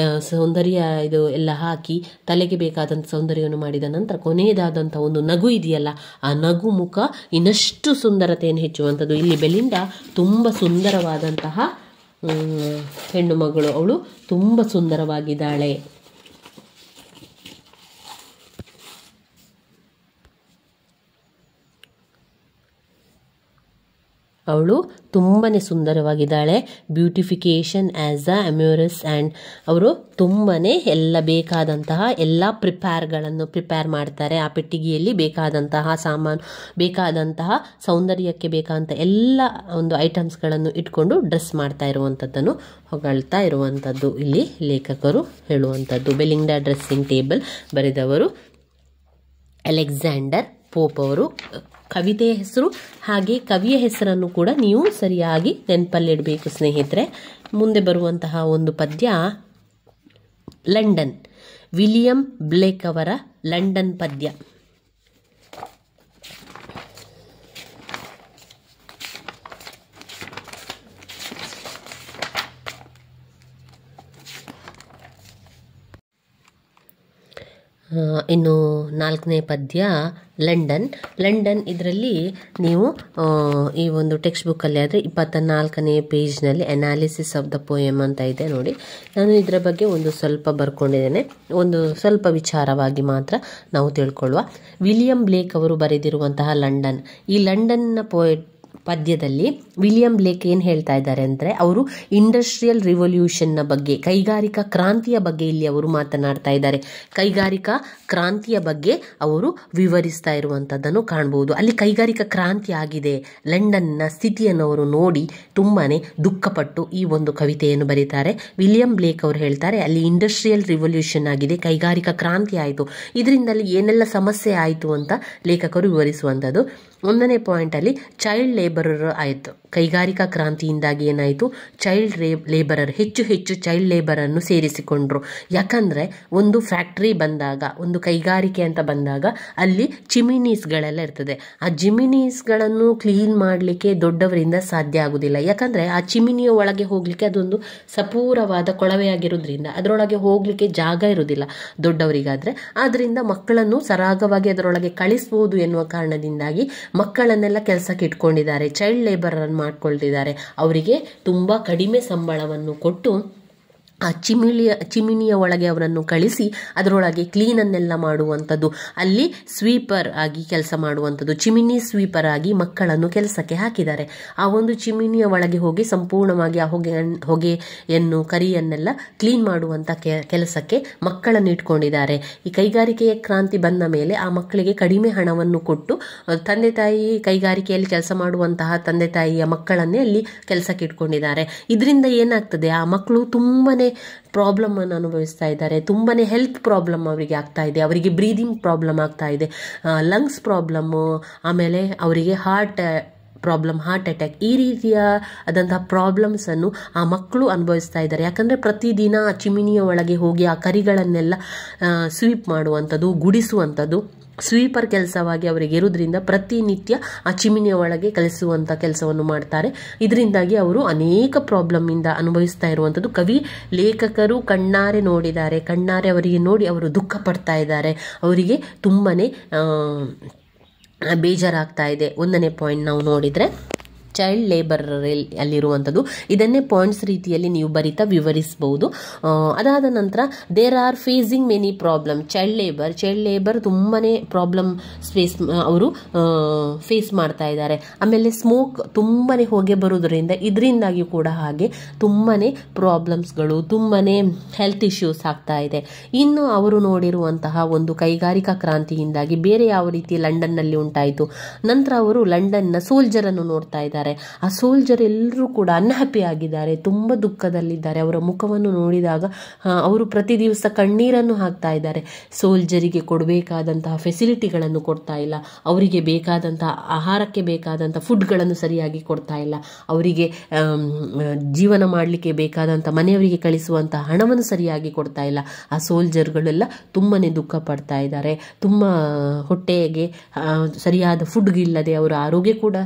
ಸೌಂದರ್ಯ ಇದು ಎಲ್ಲ ಹಾಕಿ, ತಲೆಗೆ ಬೇಕಾದಂಥ ಸೌಂದರ್ಯವನ್ನು ಮಾಡಿದ ನಂತರ ಕೊನೆಯದಾದಂಥ ಒಂದು ನಗು ಇದೆಯಲ್ಲ, ಆ ನಗು ಮುಖ ಇನ್ನಷ್ಟು ಸುಂದರತೆಯನ್ನು ಹೆಚ್ಚುವಂಥದ್ದು. ಇಲ್ಲಿ ಬೆಲಿಂಡಾ ತುಂಬ ಸುಂದರವಾದಂತಹ ಹೆಣ್ಣು ಮಗಳು, ಅವಳು ತುಂಬ ಸುಂದರವಾಗಿದ್ದಾಳೆ. ಅವಳು ತುಂಬಾ ಸುಂದರವಾಗಿದ್ದಾಳೆ. ಬ್ಯೂಟಿಫಿಕೇಷನ್ ಆ್ಯಸ್ ಅ ಅಮ್ಯೂರಸ್ ಆ್ಯಂಡ್ ಅವರು ತುಂಬಾ ಎಲ್ಲ ಬೇಕಾದಂತಹ ಎಲ್ಲ ಪ್ರಿಪೇರ್ ಮಾಡ್ತಾರೆ. ಆ ಪೆಟ್ಟಿಗೆಯಲ್ಲಿ ಬೇಕಾದಂತಹ ಸಾಮಾನು, ಬೇಕಾದಂತಹ ಸೌಂದರ್ಯಕ್ಕೆ ಬೇಕಾದಂಥ ಎಲ್ಲ ಒಂದು ಐಟಮ್ಸ್ಗಳನ್ನು ಇಟ್ಕೊಂಡು ಡ್ರೆಸ್ ಮಾಡ್ತಾ ಇರುವಂಥದ್ದನ್ನು ಹೊಗಳ್ತಾ ಇರುವಂಥದ್ದು ಇಲ್ಲಿ ಲೇಖಕರು ಹೇಳುವಂಥದ್ದು. ಬೆಲಿಂಡಾ ಡ್ರೆಸ್ಸಿಂಗ್ ಟೇಬಲ್ ಬರೆದವರು ಅಲೆಕ್ಸಾಂಡರ್ ಪೋಪ್ ಅವರು. ಕವಿತೆಯ ಹೆಸರು ಹಾಗೆ ಕವಿಯ ಹೆಸರನ್ನು ಕೂಡ ನೀವು ಸರಿಯಾಗಿ ನೆನಪಲ್ಲಿಡಬೇಕು ಸ್ನೇಹಿತರೆ. ಮುಂದೆ ಬರುವಂತಹ ಒಂದು ಪದ್ಯ ಲಂಡನ್, ವಿಲಿಯಂ ಬ್ಲೇಕ್ ಅವರ ಲಂಡನ್ ಪದ್ಯ. ಇನ್ನು 4ನೇ ಪದ್ಯ ಲಂಡನ್. ಇದರಲ್ಲಿ ನೀವು ಈ ಒಂದು ಟೆಕ್ಸ್ಟ್ ಬುಕ್ಕಲ್ಲಿ ಆದರೆ 24ನೇ ಪೇಜ್ನಲ್ಲಿ ಅನಾಲಿಸಿಸ್ ಆಫ್ ದ ಪೋಯಮ್ ಅಂತ ಇದೆ ನೋಡಿ. ನಾನು ಇದರ ಬಗ್ಗೆ ಒಂದು ಸ್ವಲ್ಪ ಬರ್ಕೊಂಡಿದ್ದೇನೆ, ಒಂದು ಸ್ವಲ್ಪ ವಿಚಾರವಾಗಿ ಮಾತ್ರ ನಾವು ತಿಳ್ಕೊಳ್ಳುವ. ವಿಲಿಯಂ ಬ್ಲೇಕ್ ಅವರು ಬರೆದಿರುವಂತಹ ಲಂಡನ್, ಈ ಲಂಡನ್ನ ಪದ್ಯದಲ್ಲಿ ವಿಲಿಯಂ ಬ್ಲೇಕ್ ಏನು ಹೇಳ್ತಾ ಇದ್ದಾರೆ ಅಂದರೆ, ಅವರು ಇಂಡಸ್ಟ್ರಿಯಲ್ ರಿವಲ್ಯೂಷನ್ನ ಬಗ್ಗೆ, ಕೈಗಾರಿಕಾ ಕ್ರಾಂತಿಯ ಬಗ್ಗೆ ಇಲ್ಲಿ ಅವರು ಮಾತನಾಡ್ತಾ ಇದ್ದಾರೆ. ಕೈಗಾರಿಕಾ ಕ್ರಾಂತಿಯ ಬಗ್ಗೆ ಅವರು ವಿವರಿಸ್ತಾ ಇರುವಂಥದ್ದನ್ನು ಕಾಣ್ಬೋದು. ಅಲ್ಲಿ ಕೈಗಾರಿಕಾ ಕ್ರಾಂತಿ ಆಗಿದೆ, ಲಂಡನ್ನ ಸ್ಥಿತಿಯನ್ನು ಅವರು ನೋಡಿ ತುಂಬಾ ದುಃಖಪಟ್ಟು ಈ ಒಂದು ಕವಿತೆಯನ್ನು ಬರೀತಾರೆ. ವಿಲಿಯಂ ಬ್ಲೇಕ್ ಅವರು ಹೇಳ್ತಾರೆ, ಅಲ್ಲಿ ಇಂಡಸ್ಟ್ರಿಯಲ್ ರಿವಲ್ಯೂಷನ್ ಆಗಿದೆ, ಕೈಗಾರಿಕಾ ಕ್ರಾಂತಿ ಆಯಿತು, ಇದರಿಂದಲೇ ಏನೆಲ್ಲ ಸಮಸ್ಯೆ ಆಯಿತು ಅಂತ ಲೇಖಕರು ವಿವರಿಸುವಂಥದ್ದು. 1ನೇ ಪಾಯಿಂಟಲ್ಲಿ ಚೈಲ್ಡ್ ಲೇಬರರ್ ಆಯಿತು. ಕೈಗಾರಿಕಾ ಕ್ರಾಂತಿಯಿಂದಾಗಿ ಏನಾಯಿತು, ಚೈಲ್ಡ್ ಲೇಬರರ್ ಹೆಚ್ಚು ಚೈಲ್ಡ್ ಲೇಬರನ್ನು ಸೇರಿಸಿಕೊಂಡ್ರು. ಯಾಕಂದರೆ ಒಂದು ಫ್ಯಾಕ್ಟ್ರಿ ಬಂದಾಗ, ಒಂದು ಕೈಗಾರಿಕೆ ಅಂತ ಬಂದಾಗ ಅಲ್ಲಿ ಚಿಮಿನೀಸ್ಗಳೆಲ್ಲ ಇರ್ತದೆ. ಆ ಚಿಮಿನೀಸ್ಗಳನ್ನು ಕ್ಲೀನ್ ಮಾಡಲಿಕ್ಕೆ ದೊಡ್ಡವರಿಂದ ಸಾಧ್ಯ ಆಗೋದಿಲ್ಲ. ಯಾಕಂದರೆ ಆ ಚಿಮಿನಿಯ ಒಳಗೆ ಹೋಗಲಿಕ್ಕೆ ಅದೊಂದು ಸಪೂರವಾದ ಕೊಳವೆಯಾಗಿರೋದ್ರಿಂದ ಅದರೊಳಗೆ ಹೋಗಲಿಕ್ಕೆ ಜಾಗ ಇರೋದಿಲ್ಲ ದೊಡ್ಡವರಿಗಾದರೆ. ಆದ್ದರಿಂದ ಮಕ್ಕಳನ್ನು ಸರಾಗವಾಗಿ ಅದರೊಳಗೆ ಕಳಿಸ್ಬೋದು ಎನ್ನುವ ಕಾರಣದಿಂದಾಗಿ ಮಕ್ಕಳನ್ನೆಲ್ಲ ಕೆಲಸಕ್ಕೆ ಇಟ್ಕೊಂಡಿದ್ದಾರೆ, ಚೈಲ್ಡ್ ಲೇಬರ್ ಅನ್ನು ಮಾಡ್ಕೊಳ್ತಿದ್ದಾರೆ. ಅವರಿಗೆ ತುಂಬ ಕಡಿಮೆ ಸಂಬಳವನ್ನು ಕೊಟ್ಟು ಆ ಚಿಮಿನಿಯ ಒಳಗೆ ಅವರನ್ನು ಕಳಿಸಿ ಅದರೊಳಗೆ ಕ್ಲೀನನ್ನೆಲ್ಲ ಮಾಡುವಂಥದ್ದು, ಅಲ್ಲಿ ಸ್ವೀಪರ್ ಆಗಿ ಕೆಲಸ ಮಾಡುವಂಥದ್ದು, ಚಿಮಿನಿ ಸ್ವೀಪರ್ ಆಗಿ ಮಕ್ಕಳನ್ನು ಕೆಲಸಕ್ಕೆ ಹಾಕಿದ್ದಾರೆ. ಆ ಒಂದು ಚಿಮಿನಿಯ ಒಳಗೆ ಹೋಗಿ ಸಂಪೂರ್ಣವಾಗಿ ಆ ಹೊಗೆಯನ್ನು ಕರಿಯನ್ನೆಲ್ಲ ಕ್ಲೀನ್ ಮಾಡುವಂಥ ಕೆಲಸಕ್ಕೆ ಮಕ್ಕಳನ್ನು ಇಟ್ಕೊಂಡಿದ್ದಾರೆ. ಈ ಕೈಗಾರಿಕೆಯ ಕ್ರಾಂತಿ ಬಂದ ಮೇಲೆ ಆ ಮಕ್ಕಳಿಗೆ ಕಡಿಮೆ ಹಣವನ್ನು ಕೊಟ್ಟು ತಂದೆ ತಾಯಿ ಕೈಗಾರಿಕೆಯಲ್ಲಿ ಕೆಲಸ ಮಾಡುವಂತಹ ತಂದೆ ತಾಯಿಯ ಮಕ್ಕಳನ್ನೇ ಅಲ್ಲಿ ಕೆಲಸಕ್ಕೆ ಇಟ್ಕೊಂಡಿದ್ದಾರೆ. ಇದರಿಂದ ಏನಾಗ್ತದೆ, ಆ ಮಕ್ಕಳು ತುಂಬಾನೇ ಪ್ರಾಬ್ಲಮನ್ನು ಅನುಭವಿಸ್ತಾ ಇದ್ದಾರೆ, ತುಂಬಾ ಹೆಲ್ತ್ ಪ್ರಾಬ್ಲಮ್ ಅವರಿಗೆ ಆಗ್ತಾ ಇದೆ, ಅವರಿಗೆ ಬ್ರೀದಿಂಗ್ ಪ್ರಾಬ್ಲಮ್ ಆಗ್ತಾ ಇದೆ, ಲಂಗ್ಸ್ ಪ್ರಾಬ್ಲಮ್ಮು, ಆಮೇಲೆ ಅವರಿಗೆ ಹಾರ್ಟ್ ಅಟ್ಯಾಕ್, ಈ ರೀತಿಯ ಆದಂತಹ ಪ್ರಾಬ್ಲಮ್ಸನ್ನು ಆ ಮಕ್ಕಳು ಅನುಭವಿಸ್ತಾ ಇದ್ದಾರೆ. ಯಾಕಂದರೆ ಪ್ರತಿದಿನ ಆ ಚಿಮಿನಿಯ ಒಳಗೆ ಹೋಗಿ ಆ ಕರಿಗಳನ್ನೆಲ್ಲ ಸ್ವೀಪ್ ಮಾಡುವಂಥದ್ದು, ಗುಡಿಸುವಂಥದ್ದು ಸ್ವೀಪರ್ ಕೆಲಸವಾಗಿ ಅವರಿಗೆ ಇರೋದ್ರಿಂದ ಪ್ರತಿನಿತ್ಯ ಆ ಚಿಮಿನಿಯ ಒಳಗೆ ಕಲಿಸುವಂಥ ಕೆಲಸವನ್ನು ಮಾಡ್ತಾರೆ. ಇದರಿಂದಾಗಿ ಅವರು ಅನೇಕ ಪ್ರಾಬ್ಲಮ್ಮಿಂದ ಅನುಭವಿಸ್ತಾ ಇರುವಂಥದ್ದು ಕವಿ ಲೇಖಕರು ಕಣ್ಣಾರೆ ನೋಡಿದ್ದಾರೆ. ಕಣ್ಣಾರೆ ಅವರಿಗೆ ನೋಡಿ ಅವರು ದುಃಖ ಪಡ್ತಾ ಇದ್ದಾರೆ, ಅವರಿಗೆ ತುಂಬಾ ಬೇಜಾರಾಗ್ತಾ ಇದೆ. ಒಂದನೇ ಪಾಯಿಂಟ್ ನಾವು ನೋಡಿದರೆ ಚೈಲ್ಡ್ ಲೇಬರ್ ಅಲ್ಲಿರುವಂಥದ್ದು, ಇದನ್ನೇ ಪಾಯಿಂಟ್ಸ್ ರೀತಿಯಲ್ಲಿ ನೀವು ಬರಿತಾ ವಿವರಿಸಬಹುದು. ಅದಾದ ನಂತರ there are facing many problem. Child labour ತುಂಬಾ ಪ್ರಾಬ್ಲಮ್ ಅವರು ಫೇಸ್ ಮಾಡ್ತಾ ಇದ್ದಾರೆ. ಆಮೇಲೆ ಸ್ಮೋಕ್ ತುಂಬಾ ಹೊಗೆ ಬರೋದ್ರಿಂದ ಇದರಿಂದಾಗಿ ಕೂಡ ಹಾಗೆ ತುಂಬಾ ಪ್ರಾಬ್ಲಮ್ಸ್ಗಳು, ತುಂಬಾ ಹೆಲ್ತ್ ಇಶ್ಯೂಸ್ ಆಗ್ತಾ ಇದೆ. ಇನ್ನು ಅವರು ನೋಡಿರುವಂತಹ ಒಂದು ಕೈಗಾರಿಕಾ ಕ್ರಾಂತಿಯಿಂದಾಗಿ ಬೇರೆ ಯಾವ ರೀತಿ ಲಂಡನ್ನಲ್ಲಿ ಉಂಟಾಯಿತು. ನಂತರ ಅವರು ಲಂಡನ್ನ ಸೋಲ್ಜರನ್ನು ನೋಡ್ತಾ ಇದ್ದಾರೆ. ಆ ಸೋಲ್ಜರ್ ಎಲ್ಲರೂ ಕೂಡ ಅನ್ಹ್ಯಾಪಿ ಆಗಿದ್ದಾರೆ, ತುಂಬ ದುಃಖದಲ್ಲಿದ್ದಾರೆ. ಅವರ ಮುಖವನ್ನು ನೋಡಿದಾಗ ಅವರು ಪ್ರತಿ ದಿವಸ ಕಣ್ಣೀರನ್ನು ಹಾಕ್ತಾ ಇದ್ದಾರೆ. ಸೋಲ್ಜರಿಗೆ ಕೊಡಬೇಕಾದಂತಹ ಫೆಸಿಲಿಟಿಗಳನ್ನು ಕೊಡ್ತಾ ಇಲ್ಲ, ಅವರಿಗೆ ಬೇಕಾದಂತಹ ಆಹಾರಕ್ಕೆ ಬೇಕಾದಂಥ ಫುಡ್ಗಳನ್ನು ಸರಿಯಾಗಿ ಕೊಡ್ತಾ ಇಲ್ಲ, ಅವರಿಗೆ ಜೀವನ ಮಾಡಲಿಕ್ಕೆ ಬೇಕಾದಂಥ ಮನೆಯವರಿಗೆ ಕಳಿಸುವಂಥ ಹಣವನ್ನು ಸರಿಯಾಗಿ ಕೊಡ್ತಾ ಇಲ್ಲ. ಆ ಸೋಲ್ಜರ್ಗಳೆಲ್ಲ ತುಂಬಾ ದುಃಖ ಪಡ್ತಾ ಇದ್ದಾರೆ. ತುಂಬ ಹೊಟ್ಟೆಗೆ ಸರಿಯಾದ ಫುಡ್ ಇಲ್ಲದೆ ಅವರ ಆರೋಗ್ಯ ಕೂಡ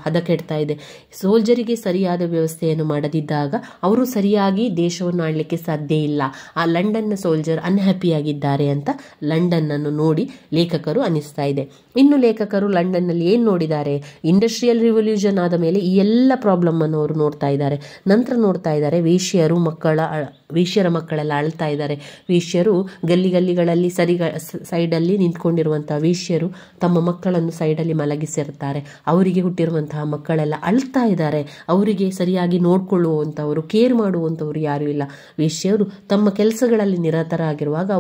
ಹದಗೆಡ್ತಾ ಇದೆ. ಸೋಲ್ಜರಿಗೆ ಸರಿಯಾದ ವ್ಯವಸ್ಥೆಯನ್ನು ಮಾಡದಿದ್ದಾಗ ಅವರು ಸರಿಯಾಗಿ ದೇಶವನ್ನು ಆಡಲಿಕ್ಕೆ ಸಾಧ್ಯ ಇಲ್ಲ. ಆ ಲಂಡನ್ನ ಸೋಲ್ಜರ್ ಅನ್ಹ್ಯಾಪಿಯಾಗಿದ್ದಾರೆ ಅಂತ ಲಂಡನ್ ಅನ್ನು ನೋಡಿ ಲೇಖಕರು ಅನ್ನಿಸ್ತಾ ಇದೆ. ಇನ್ನು ಲೇಖಕರು ಲಂಡನ್ನಲ್ಲಿ ಏನು ನೋಡಿದ್ದಾರೆ, ಇಂಡಸ್ಟ್ರಿಯಲ್ ರಿವಲ್ಯೂಷನ್ ಆದ ಮೇಲೆ ಈ ಎಲ್ಲ ಪ್ರಾಬ್ಲಮ್ ಅನ್ನು ಅವರು ನೋಡ್ತಾ ಇದ್ದಾರೆ. ನಂತರ ನೋಡ್ತಾ ಇದ್ದಾರೆ ವೇಶ್ಯರ ಮಕ್ಕಳೆಲ್ಲ ಅಳ್ತಾ ಇದ್ದಾರೆ. ವೇಶ್ಯರು ಗಲ್ಲಿಗಳಲ್ಲಿ ಸೈಡಲ್ಲಿ ನಿಂತ್ಕೊಂಡಿರುವಂತಹ ವೇಶ್ಯರು ತಮ್ಮ ಮಕ್ಕಳನ್ನು ಸೈಡಲ್ಲಿ ಮಲಗಿಸಿರ್ತಾರೆ. ಅವರಿಗೆ ಹುಟ್ಟಿರುವಂತಹ ಮಕ್ಕಳೆಲ್ಲ ಅಳ್ತಾ ಇದ್ದಾರೆ. ಅವರಿಗೆ ಸರಿಯಾಗಿ ನೋಡ್ಕೊಳ್ಳುವಂಥವರು, ಕೇರ್ ಮಾಡುವಂಥವ್ರು ಯಾರೂ ಇಲ್ಲ. ವೇಶ್ಯರು ತಮ್ಮ ಕೆಲಸಗಳಲ್ಲಿ ನಿರತರಾಗಿರುವಾಗ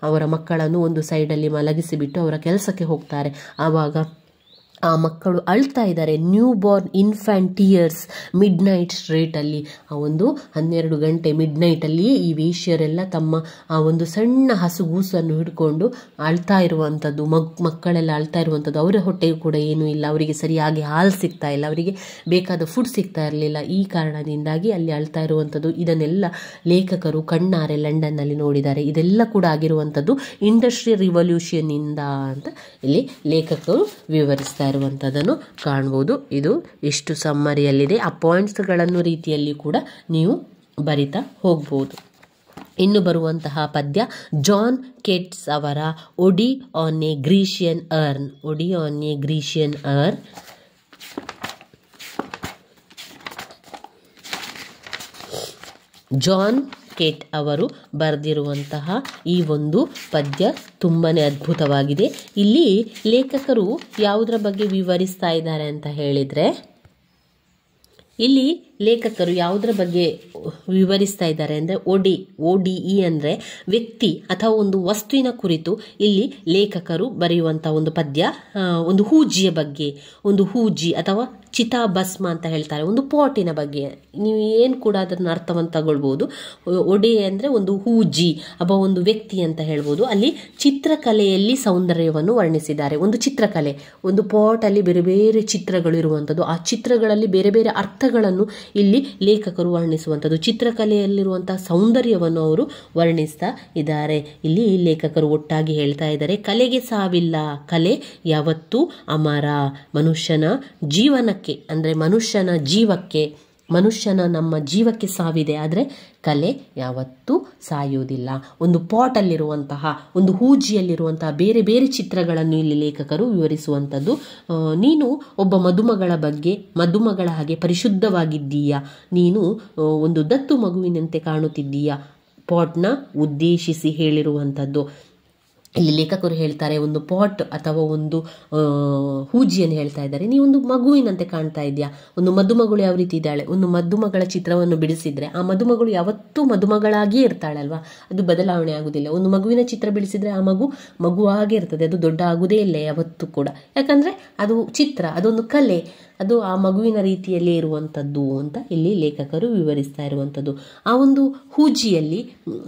ಅವರ ಮಕ್ಕಳನ್ನು ಒಂದು ಸೈಡಲ್ಲಿ ಮಲಗಿಸಿಬಿಟ್ಟು ಅವರ ಕೆಲಸಕ್ಕೆ ಹೋಗ್ತಾರೆ. ಆವಾಗ ಆ ಮಕ್ಕಳು ಅಳ್ತಾ ಇದ್ದಾರೆ. New born infant tears midnight ಸ್ಟ್ರೀಟಲ್ಲಿ, ಆ ಒಂದು 12 ಗಂಟೆ ಮಿಡ್ ನೈಟಲ್ಲಿಯೇ ಈ ವೇಶ್ಯರೆಲ್ಲ ತಮ್ಮ ಆ ಒಂದು ಸಣ್ಣ ಹಸುಗೂಸನ್ನು ಹಿಡ್ಕೊಂಡು ಅಳ್ತಾ ಇರುವಂಥದ್ದು, ಮಕ್ಕಳೆಲ್ಲ ಅಳ್ತಾ ಇರುವಂಥದ್ದು. ಅವರ ಹೊಟ್ಟೆಗೂ ಕೂಡ ಏನೂ ಇಲ್ಲ, ಅವರಿಗೆ ಸರಿಯಾಗಿ ಹಾಲು ಸಿಗ್ತಾ ಇಲ್ಲ, ಅವರಿಗೆ ಬೇಕಾದ ಫುಡ್ ಸಿಗ್ತಾ ಇರಲಿಲ್ಲ. ಈ ಕಾರಣದಿಂದಾಗಿ ಅಲ್ಲಿ ಅಳ್ತಾ ಇರುವಂಥದ್ದು. ಇದನ್ನೆಲ್ಲ ಲೇಖಕರು ಕಣ್ಣಾರೆ ಲಂಡನ್ನಲ್ಲಿ ನೋಡಿದ್ದಾರೆ. ಇದೆಲ್ಲ ಕೂಡ ಆಗಿರುವಂಥದ್ದು ಇಂಡಸ್ಟ್ರಿಯಲ್ ರಿವಲ್ಯೂಷನ್ನಿಂದ ಅಂತ ಇಲ್ಲಿ ಲೇಖಕರು ವಿವರಿಸ್ತಾರೆ ಇರುವಂಥದ್ದನ್ನು ಕಾಣ್ಬೋದು. ಇದು ಇಷ್ಟು ಸಮ್ಮರಿಯಲ್ಲಿದೆ. ಆ ಪಾಯಿಂಟ್ಸ್ಗಳನ್ನು ರೀತಿಯಲ್ಲಿ ಕೂಡ ನೀವು ಬರಿತಾ ಹೋಗ್ಬೋದು. ಇನ್ನು ಬರುವಂತಹ ಪದ್ಯ ಜಾನ್ ಕೆಟ್ಸ್ ಅವರ ode on a Grecian urn. Ode on a Grecian urn. John Keats ಅವರು ಬರೆದಿರುವಂತಹ ಈ ಒಂದು ಪದ್ಯ ತುಂಬಾ ಅದ್ಭುತವಾಗಿದೆ. ಇಲ್ಲಿ ಲೇಖಕರು ಯಾವುದರ ಬಗ್ಗೆ ವಿವರಿಸ್ತಾ ಇದ್ದಾರೆ ಅಂತ ಹೇಳಿದರೆ, ಇಲ್ಲಿ ಲೇಖಕರು ಯಾವುದರ ಬಗ್ಗೆ ವಿವರಿಸ್ತಾ ಇದ್ದಾರೆ ಅಂದರೆ ODE ಅಂದರೆ ವ್ಯಕ್ತಿ ಅಥವಾ ಒಂದು ವಸ್ತುವಿನ ಕುರಿತು ಇಲ್ಲಿ ಲೇಖಕರು ಬರೆಯುವಂಥ ಒಂದು ಪದ್ಯ. ಒಂದು ಹೂಜಿಯ ಬಗ್ಗೆ, ಒಂದು ಹೂಜಿ ಅಥವಾ ಚಿತಾಭಸ್ಮ ಅಂತ ಹೇಳ್ತಾರೆ, ಒಂದು ಪಾಟಿನ ಬಗ್ಗೆ ನೀವು ಏನು ಕೂಡ ಅದನ್ನು ಅರ್ಥವನ್ನು ತಗೊಳ್ಬೋದು. ಒಡೆ ಅಂದರೆ ಒಂದು ಹೂಜಿ ಅಥವಾ ಒಂದು ವ್ಯಕ್ತಿ ಅಂತ ಹೇಳ್ಬೋದು. ಅಲ್ಲಿ ಚಿತ್ರಕಲೆಯಲ್ಲಿ ಸೌಂದರ್ಯವನ್ನು ವರ್ಣಿಸಿದ್ದಾರೆ. ಒಂದು ಚಿತ್ರಕಲೆ, ಒಂದು ಪಾಟಲ್ಲಿ ಬೇರೆ ಬೇರೆ ಚಿತ್ರಗಳು ಇರುವಂಥದ್ದು, ಆ ಚಿತ್ರಗಳಲ್ಲಿ ಬೇರೆ ಬೇರೆ ಅರ್ಥಗಳನ್ನು ಇಲ್ಲಿ ಲೇಖಕರು ವರ್ಣಿಸುವಂಥದ್ದು. ಚಿತ್ರಕಲೆಯಲ್ಲಿರುವಂತಹ ಸೌಂದರ್ಯವನ್ನು ಅವರು ವರ್ಣಿಸ್ತಾ ಇದ್ದಾರೆ. ಇಲ್ಲಿ ಲೇಖಕರು ಒಟ್ಟಾಗಿ ಹೇಳ್ತಾ ಇದ್ದಾರೆ, ಕಲೆಗೆ ಸಾವಿಲ್ಲ, ಕಲೆ ಯಾವತ್ತೂ ಅಮರ. ಮನುಷ್ಯನ ಜೀವನಕ್ಕೆ ಅಂದರೆ ಮನುಷ್ಯನ ನಮ್ಮ ಜೀವಕ್ಕೆ ಸಾವಿದೆ, ಆದರೆ ಕಲೆ ಯಾವತ್ತೂ ಸಾಯುವುದಿಲ್ಲ. ಒಂದು ಪಾಟಲ್ಲಿರುವಂತಹ, ಒಂದು ಹೂಜಿಯಲ್ಲಿರುವಂತಹ ಬೇರೆ ಬೇರೆ ಚಿತ್ರಗಳನ್ನು ಇಲ್ಲಿ ಲೇಖಕರು ವಿವರಿಸುವಂಥದ್ದು. ನೀನು ಒಬ್ಬ ಮದುಮಗಳ ಹಾಗೆ ಪರಿಶುದ್ಧವಾಗಿದ್ದೀಯಾ, ನೀನು ಒಂದು ದತ್ತು ಮಗುವಿನಂತೆ ಕಾಣುತ್ತಿದ್ದೀಯಾ, ಪಾಟ್ನ ಉದ್ದೇಶಿಸಿ ಹೇಳಿರುವಂಥದ್ದು. ಇಲ್ಲಿ ಲೇಖಕರು ಹೇಳ್ತಾರೆ, ಒಂದು ಪಾಟ್ ಅಥವಾ ಒಂದು ಹೂಜಿಯನ್ನು ಹೇಳ್ತಾ ಇದ್ದಾರೆ, ನೀವು ಒಂದು ಮಗುವಿನಂತೆ ಕಾಣ್ತಾ ಇದೆಯಾ. ಒಂದು ಮದುಮಗಳು ಯಾವ ರೀತಿ ಇದ್ದಾಳೆ, ಒಂದು ಮದುಮಗಳ ಚಿತ್ರವನ್ನು ಬಿಡಿಸಿದ್ರೆ ಆ ಮದುಮಗಳು ಯಾವತ್ತೂ ಮದುಮಗಳಾಗಿಯೇ ಇರ್ತಾಳಲ್ವಾ, ಅದು ಬದಲಾವಣೆ ಆಗುವುದಿಲ್ಲ. ಒಂದು ಮಗುವಿನ ಚಿತ್ರ ಬಿಡಿಸಿದ್ರೆ ಆ ಮಗುವಾಗೇ ಇರ್ತದೆ, ಅದು ದೊಡ್ಡ ಆಗುವುದೇ ಇಲ್ಲ ಯಾವತ್ತೂ ಕೂಡ. ಯಾಕಂದರೆ ಅದು ಚಿತ್ರ, ಅದೊಂದು ಕಲೆ. ಅದು ಆ ಮಗುವಿನ ರೀತಿಯಲ್ಲಿ ಇರುವಂಥದ್ದು ಅಂತ ಇಲ್ಲಿ ಲೇಖಕರು ವಿವರಿಸ್ತಾ ಇರುವಂಥದ್ದು. ಆ ಒಂದು ಹೂಜಿಯಲ್ಲಿ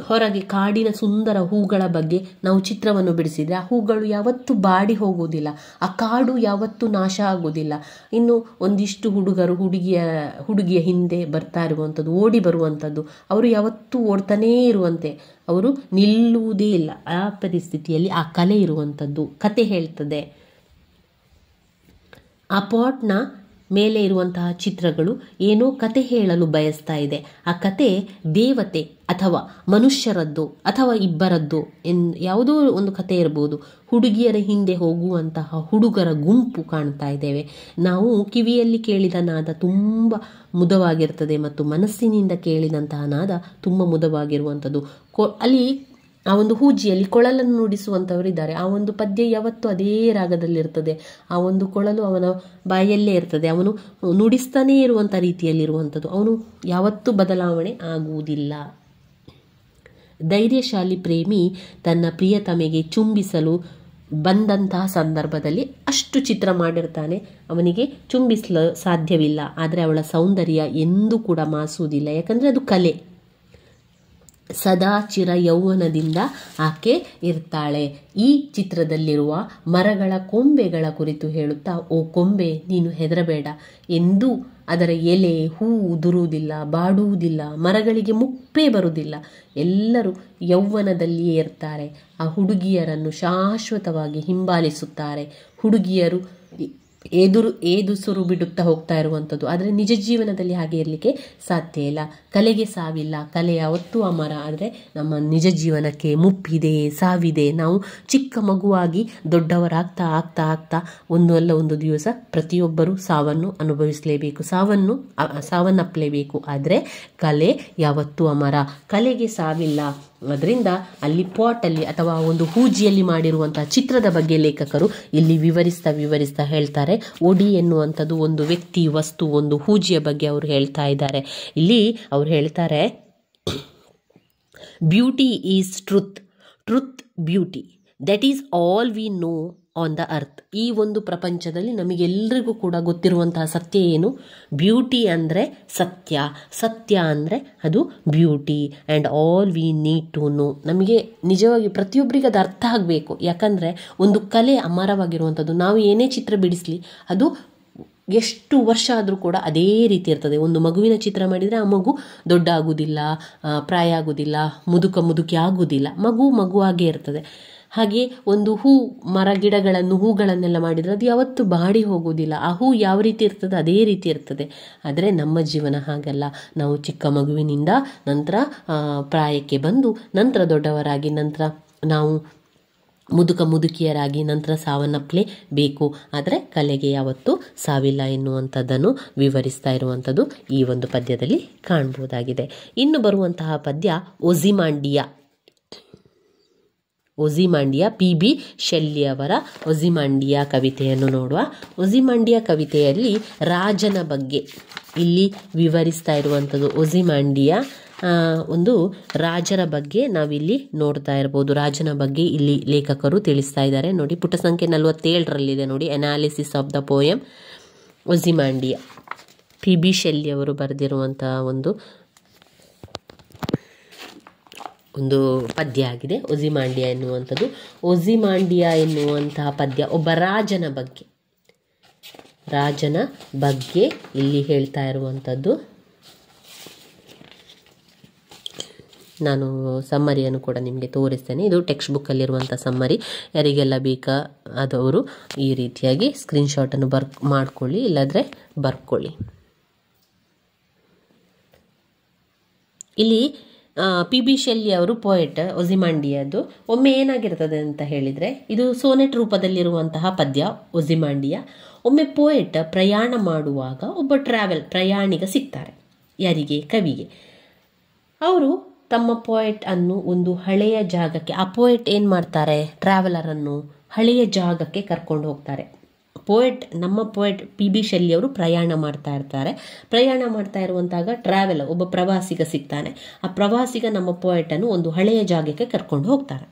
ಹೊರಗೆ ಕಾಡಿನ ಸುಂದರ ಹೂಗಳ ಬಗ್ಗೆ ನಾವು ಚಿತ್ರವನ್ನು ಬಿಡಿಸಿದರೆ ಆ ಹೂಗಳು ಯಾವತ್ತೂ ಬಾಡಿ ಹೋಗುವುದಿಲ್ಲ, ಆ ಕಾಡು ಯಾವತ್ತೂ ನಾಶ ಆಗುವುದಿಲ್ಲ. ಇನ್ನು ಒಂದಿಷ್ಟು ಹುಡುಗರು ಹುಡುಗಿಯ ಹಿಂದೆ ಬರ್ತಾ ಇರುವಂಥದ್ದು, ಓಡಿ ಬರುವಂಥದ್ದು, ಅವರು ಯಾವತ್ತೂ ಓಡ್ತಾನೇ ಇರುವಂತೆ, ಅವರು ನಿಲ್ಲುವುದೇ ಇಲ್ಲ. ಆ ಪರಿಸ್ಥಿತಿಯಲ್ಲಿ ಆ ಕಲೆ ಇರುವಂಥದ್ದು ಕತೆ ಹೇಳ್ತದೆ. ಆ ಪಾಟ್ನ ಮೇಲೆ ಇರುವಂತಹ ಚಿತ್ರಗಳು ಏನೋ ಕತೆ ಹೇಳಲು ಬಯಸ್ತಾ ಇದೆ. ಆ ಕತೆ ದೇವತೆ ಅಥವಾ ಮನುಷ್ಯರದ್ದು ಅಥವಾ ಇಬ್ಬರದ್ದು ಯಾವುದೋ ಒಂದು ಕತೆ ಇರಬಹುದು. ಹುಡುಗಿಯರ ಹಿಂದೆ ಹೋಗುವಂತಹ ಹುಡುಗರ ಗುಂಪು ಕಾಣ್ತಾ ಇದ್ದೇವೆ. ನಾವು ಕಿವಿಯಲ್ಲಿ ಕೇಳಿದ ನಾದ ತುಂಬ ಮುದವಾಗಿರ್ತದೆ ಮತ್ತು ಮನಸ್ಸಿನಿಂದ ಕೇಳಿದಂತಹ ನಾದ ತುಂಬ ಮುದವಾಗಿರುವಂಥದ್ದು. ಅಲ್ಲಿ ಆ ಒಂದು ಹೂಜಿಯಲ್ಲಿ ಕೊಳಲನ್ನು ನುಡಿಸುವಂಥವರಿದ್ದಾರೆ. ಆ ಒಂದು ಪದ್ಯ ಯಾವತ್ತೂ ಅದೇ ರಾಗದಲ್ಲಿರ್ತದೆ. ಆ ಒಂದು ಕೊಳಲು ಅವನ ಬಾಯಲ್ಲೇ ಇರ್ತದೆ. ಅವನು ನುಡಿಸ್ತಾನೇ ಇರುವಂಥ ರೀತಿಯಲ್ಲಿರುವಂಥದ್ದು. ಅವನು ಯಾವತ್ತೂ ಬದಲಾವಣೆ ಆಗುವುದಿಲ್ಲ. ಧೈರ್ಯಶಾಲಿ ಪ್ರೇಮಿ ತನ್ನ ಪ್ರಿಯತಮೆಗೆ ಚುಂಬಿಸಲು ಬಂದಂತಹ ಸಂದರ್ಭದಲ್ಲಿ ಅಷ್ಟು ಚಿತ್ರ ಮಾಡಿರ್ತಾನೆ, ಅವನಿಗೆ ಚುಂಬಿಸಲು ಸಾಧ್ಯವಿಲ್ಲ. ಆದರೆ ಅವಳ ಸೌಂದರ್ಯ ಎಂದೂ ಕೂಡ ಮಾಸುವುದಿಲ್ಲ, ಯಾಕಂದರೆ ಅದು ಕಲೆ. ಸದಾ ಚಿರ ಯೌವನದಿಂದ ಆಕೆ ಇರ್ತಾಳೆ. ಈ ಚಿತ್ರದಲ್ಲಿರುವ ಮರಗಳ ಕೊಂಬೆಗಳ ಕುರಿತು ಹೇಳುತ್ತಾ, ಓ ಕೊಂಬೆ, ನೀನು ಹೆದರಬೇಡ, ಎಂದೂ ಅದರ ಎಲೆ ಹೂ ಉದುರುವುದಿಲ್ಲ, ಬಾಡುವುದಿಲ್ಲ, ಮರಗಳಿಗೆ ಮುಪ್ಪೇ ಬರುವುದಿಲ್ಲ. ಎಲ್ಲರೂ ಯೌವನದಲ್ಲಿಯೇ ಇರ್ತಾರೆ. ಆ ಹುಡುಗಿಯರನ್ನು ಶಾಶ್ವತವಾಗಿ ಹಿಂಬಾಲಿಸುತ್ತಾರೆ. ಹುಡುಗಿಯರು ಏದುಸುರು ಬಿಡುತ್ತಾ ಹೋಗ್ತಾ ಇರುವಂಥದ್ದು. ಆದರೆ ನಿಜ ಜೀವನದಲ್ಲಿ ಹಾಗೆ ಇರಲಿಕ್ಕೆ ಸಾಧ್ಯ ಇಲ್ಲ. ಕಲೆಗೆ ಸಾವಿಲ್ಲ, ಕಲೆ ಯಾವತ್ತೂ ಅಮರ. ಆದರೆ ನಮ್ಮ ನಿಜ ಜೀವನಕ್ಕೆ ಮುಪ್ಪಿದೆ, ಸಾವಿದೆ. ನಾವು ಚಿಕ್ಕ ಮಗುವಾಗಿ ದೊಡ್ಡವರಾಗ್ತಾ ಆಗ್ತಾ ಆಗ್ತಾ ಒಂದು ಅಲ್ಲ ಒಂದು ದಿವಸ ಪ್ರತಿಯೊಬ್ಬರೂ ಸಾವನ್ನು ಅನುಭವಿಸಲೇಬೇಕು, ಸಾವನ್ನಪ್ಪಲೇಬೇಕು. ಆದರೆ ಕಲೆ ಯಾವತ್ತೂ ಅಮರ, ಕಲೆಗೆ ಸಾವಿಲ್ಲ. ಅದರಿಂದ ಅಲ್ಲಿ ಪಾಟಲ್ಲಿ ಅಥವಾ ಒಂದು ಹೂಜಿಯಲ್ಲಿ ಮಾಡಿರುವಂತಹ ಚಿತ್ರದ ಬಗ್ಗೆ ಲೇಖಕರು ಇಲ್ಲಿ ವಿವರಿಸ್ತಾ ಹೇಳ್ತಾರೆ. ಒಡಿ ಎನ್ನುವಂಥದ್ದು ಒಂದು ವ್ಯಕ್ತಿ, ವಸ್ತು, ಒಂದು ಹೂಜಿಯ ಬಗ್ಗೆ ಅವರು ಹೇಳ್ತಾ ಇದ್ದಾರೆ. ಇಲ್ಲಿ ಅವರು ಹೇಳ್ತಾರೆ, beauty is truth, truth beauty, that is all we know on the earth. ಈ ಒಂದು ಪ್ರಪಂಚದಲ್ಲಿ ನಮಗೆಲ್ಲರಿಗೂ ಕೂಡ ಗೊತ್ತಿರುವಂತಹ ಸತ್ಯ ಏನು? ಬ್ಯೂಟಿ ಅಂದರೆ ಸತ್ಯ, ಸತ್ಯ ಅಂದರೆ ಅದು beauty. And all we need to know. ನಮಗೆ ನಿಜವಾಗಿ ಪ್ರತಿಯೊಬ್ಬರಿಗೆ ಅದು ಅರ್ಥ ಆಗಬೇಕು. ಯಾಕಂದರೆ ಒಂದು ಕಲೆ ಅಮರವಾಗಿರುವಂಥದ್ದು. ನಾವು ಏನೇ ಚಿತ್ರ ಬಿಡಿಸಲಿ ಅದು ಎಷ್ಟು ವರ್ಷ ಆದರೂ ಕೂಡ ಅದೇ ರೀತಿ ಇರ್ತದೆ. ಒಂದು ಮಗುವಿನ ಚಿತ್ರ ಮಾಡಿದರೆ ಆ ಮಗು ದೊಡ್ಡ ಆಗುವುದಿಲ್ಲ, ಪ್ರಾಯ ಆಗುವುದಿಲ್ಲ, ಮುದುಕಿ ಆಗುವುದಿಲ್ಲ. ಮಗುವಾಗೇ ಇರ್ತದೆ. ಹಾಗೆ ಒಂದು ಹೂಗಳನ್ನೆಲ್ಲ ಮಾಡಿದರೆ ಅದು ಯಾವತ್ತೂ ಬಾಡಿ ಹೋಗುವುದಿಲ್ಲ. ಆ ಹೂ ಯಾವ ರೀತಿ ಇರ್ತದೆ ಅದೇ ರೀತಿ ಇರ್ತದೆ. ಆದರೆ ನಮ್ಮ ಜೀವನ ಹಾಗಲ್ಲ. ನಾವು ಚಿಕ್ಕ ಮಗುವಿನಿಂದ ನಂತರ ಪ್ರಾಯಕ್ಕೆ ಬಂದು, ನಂತರ ದೊಡ್ಡವರಾಗಿ, ನಂತರ ನಾವು ಮುದುಕಿಯರಾಗಿ, ನಂತರ ಸಾವನ್ನಪ್ಪಲೇಬೇಕು. ಆದರೆ ಕಲೆಗೆ ಯಾವತ್ತೂ ಸಾವಿಲ್ಲ ಎನ್ನುವಂಥದ್ದನ್ನು ವಿವರಿಸ್ತಾ ಇರುವಂಥದ್ದು ಈ ಒಂದು ಪದ್ಯದಲ್ಲಿ ಕಾಣಬಹುದಾಗಿದೆ. ಇನ್ನು ಬರುವಂತಹ ಪದ್ಯ ಒಜಿಮಾಂಡಿಯಾ, ಪಿ.ಬಿ. ಶೆಲ್ಲಿ ಅವರ ಒಜಿಮಾಂಡಿಯಾ ಕವಿತೆಯನ್ನು ನೋಡುವ. ಒಜಿಮಾಂಡಿಯಾ ಕವಿತೆಯಲ್ಲಿ ರಾಜನ ಬಗ್ಗೆ ಇಲ್ಲಿ ವಿವರಿಸ್ತಾ ಇರುವಂಥದ್ದು. ಒಜಿಮಾಂಡಿಯಾ ಒಂದು ರಾಜರ ಬಗ್ಗೆ ನಾವಿಲ್ಲಿ ನೋಡ್ತಾ ಇರ್ಬೋದು. ರಾಜನ ಬಗ್ಗೆ ಇಲ್ಲಿ ಲೇಖಕರು ತಿಳಿಸ್ತಾ ಇದ್ದಾರೆ. ನೋಡಿ, ಪುಟ ಸಂಖ್ಯೆ 47ರಲ್ಲಿದೆ ನೋಡಿ, analysis of the poem Ozymandias. P B. Shelley ಅವರು ಬರೆದಿರುವಂತಹ ಒಂದು ಪದ್ಯ ಆಗಿದೆ ಒಜಿಮಾಂಡಿಯಾ ಎನ್ನುವಂಥದ್ದು. ಒಜಿಮಾಂಡಿಯಾ ಎನ್ನುವಂತಹ ಪದ್ಯ ಒಬ್ಬ ರಾಜನ ಬಗ್ಗೆ ಇಲ್ಲಿ ಹೇಳ್ತಾ ಇರುವಂಥದ್ದು. ನಾನು ಸಮ್ಮರಿಯನ್ನು ಕೂಡ ನಿಮಗೆ ತೋರಿಸ್ತೇನೆ. ಇದು ಟೆಕ್ಸ್ಟ್ ಬುಕ್ಕಲ್ಲಿರುವಂಥ ಸಮ್ಮರಿ. ಯಾರಿಗೆಲ್ಲ ಬೇಕಾ ಆದವರು ಈ ರೀತಿಯಾಗಿ ಸ್ಕ್ರೀನ್ಶಾಟನ್ನು ಮಾಡ್ಕೊಳ್ಳಿ, ಇಲ್ಲಾದರೆ ಬರ್ಕೊಳ್ಳಿ. ಇಲ್ಲಿ ಪಿ.ಬಿ. ಶೆಲ್ಲಿ ಅವರು ಪೋಯೆಟ್. ಒಜಿಮಾಂಡಿಯಾದು ಒಮ್ಮೆ ಏನಾಗಿರ್ತದೆ ಅಂತ ಹೇಳಿದರೆ, ಇದು ಸೋನೆಟ್ ರೂಪದಲ್ಲಿರುವಂತಹ ಪದ್ಯ ಒಜಿಮಾಂಡಿಯಾ. ಒಮ್ಮೆ ಪೋಯೆಟ್ ಪ್ರಯಾಣ ಮಾಡುವಾಗ ಒಬ್ಬ ಪ್ರಯಾಣಿಗ ಸಿಗ್ತಾರೆ. ಯಾರಿಗೆ? ಕವಿಗೆ. ಅವರು ತಮ್ಮ ಪೋಯೆಟ್ ಅನ್ನು ಒಂದು ಹಳೆಯ ಜಾಗಕ್ಕೆ, ಆ ಪೋಯೆಟ್ ಏನು ಮಾಡ್ತಾರೆ, ಟ್ರಾವೆಲರನ್ನು ಹಳೆಯ ಜಾಗಕ್ಕೆ ಕರ್ಕೊಂಡು ಹೋಗ್ತಾರೆ. ನಮ್ಮ ಪೋಯೆಟ್ ಪಿ.ಬಿ. ಶೆಲ್ಲಿ ಅವರು ಪ್ರಯಾಣ ಮಾಡ್ತಾ ಇರ್ತಾರೆ. ಪ್ರಯಾಣ ಮಾಡ್ತಾ ಇರುವಂತಾಗ ಒಬ್ಬ ಪ್ರವಾಸಿಗ ಸಿಗ್ತಾನೆ. ಆ ಪ್ರವಾಸಿಗ ನಮ್ಮ ಪೋಯೆಟನ್ನು ಒಂದು ಹಳೆಯ ಜಾಗಕ್ಕೆ ಕರ್ಕೊಂಡು ಹೋಗ್ತಾರೆ.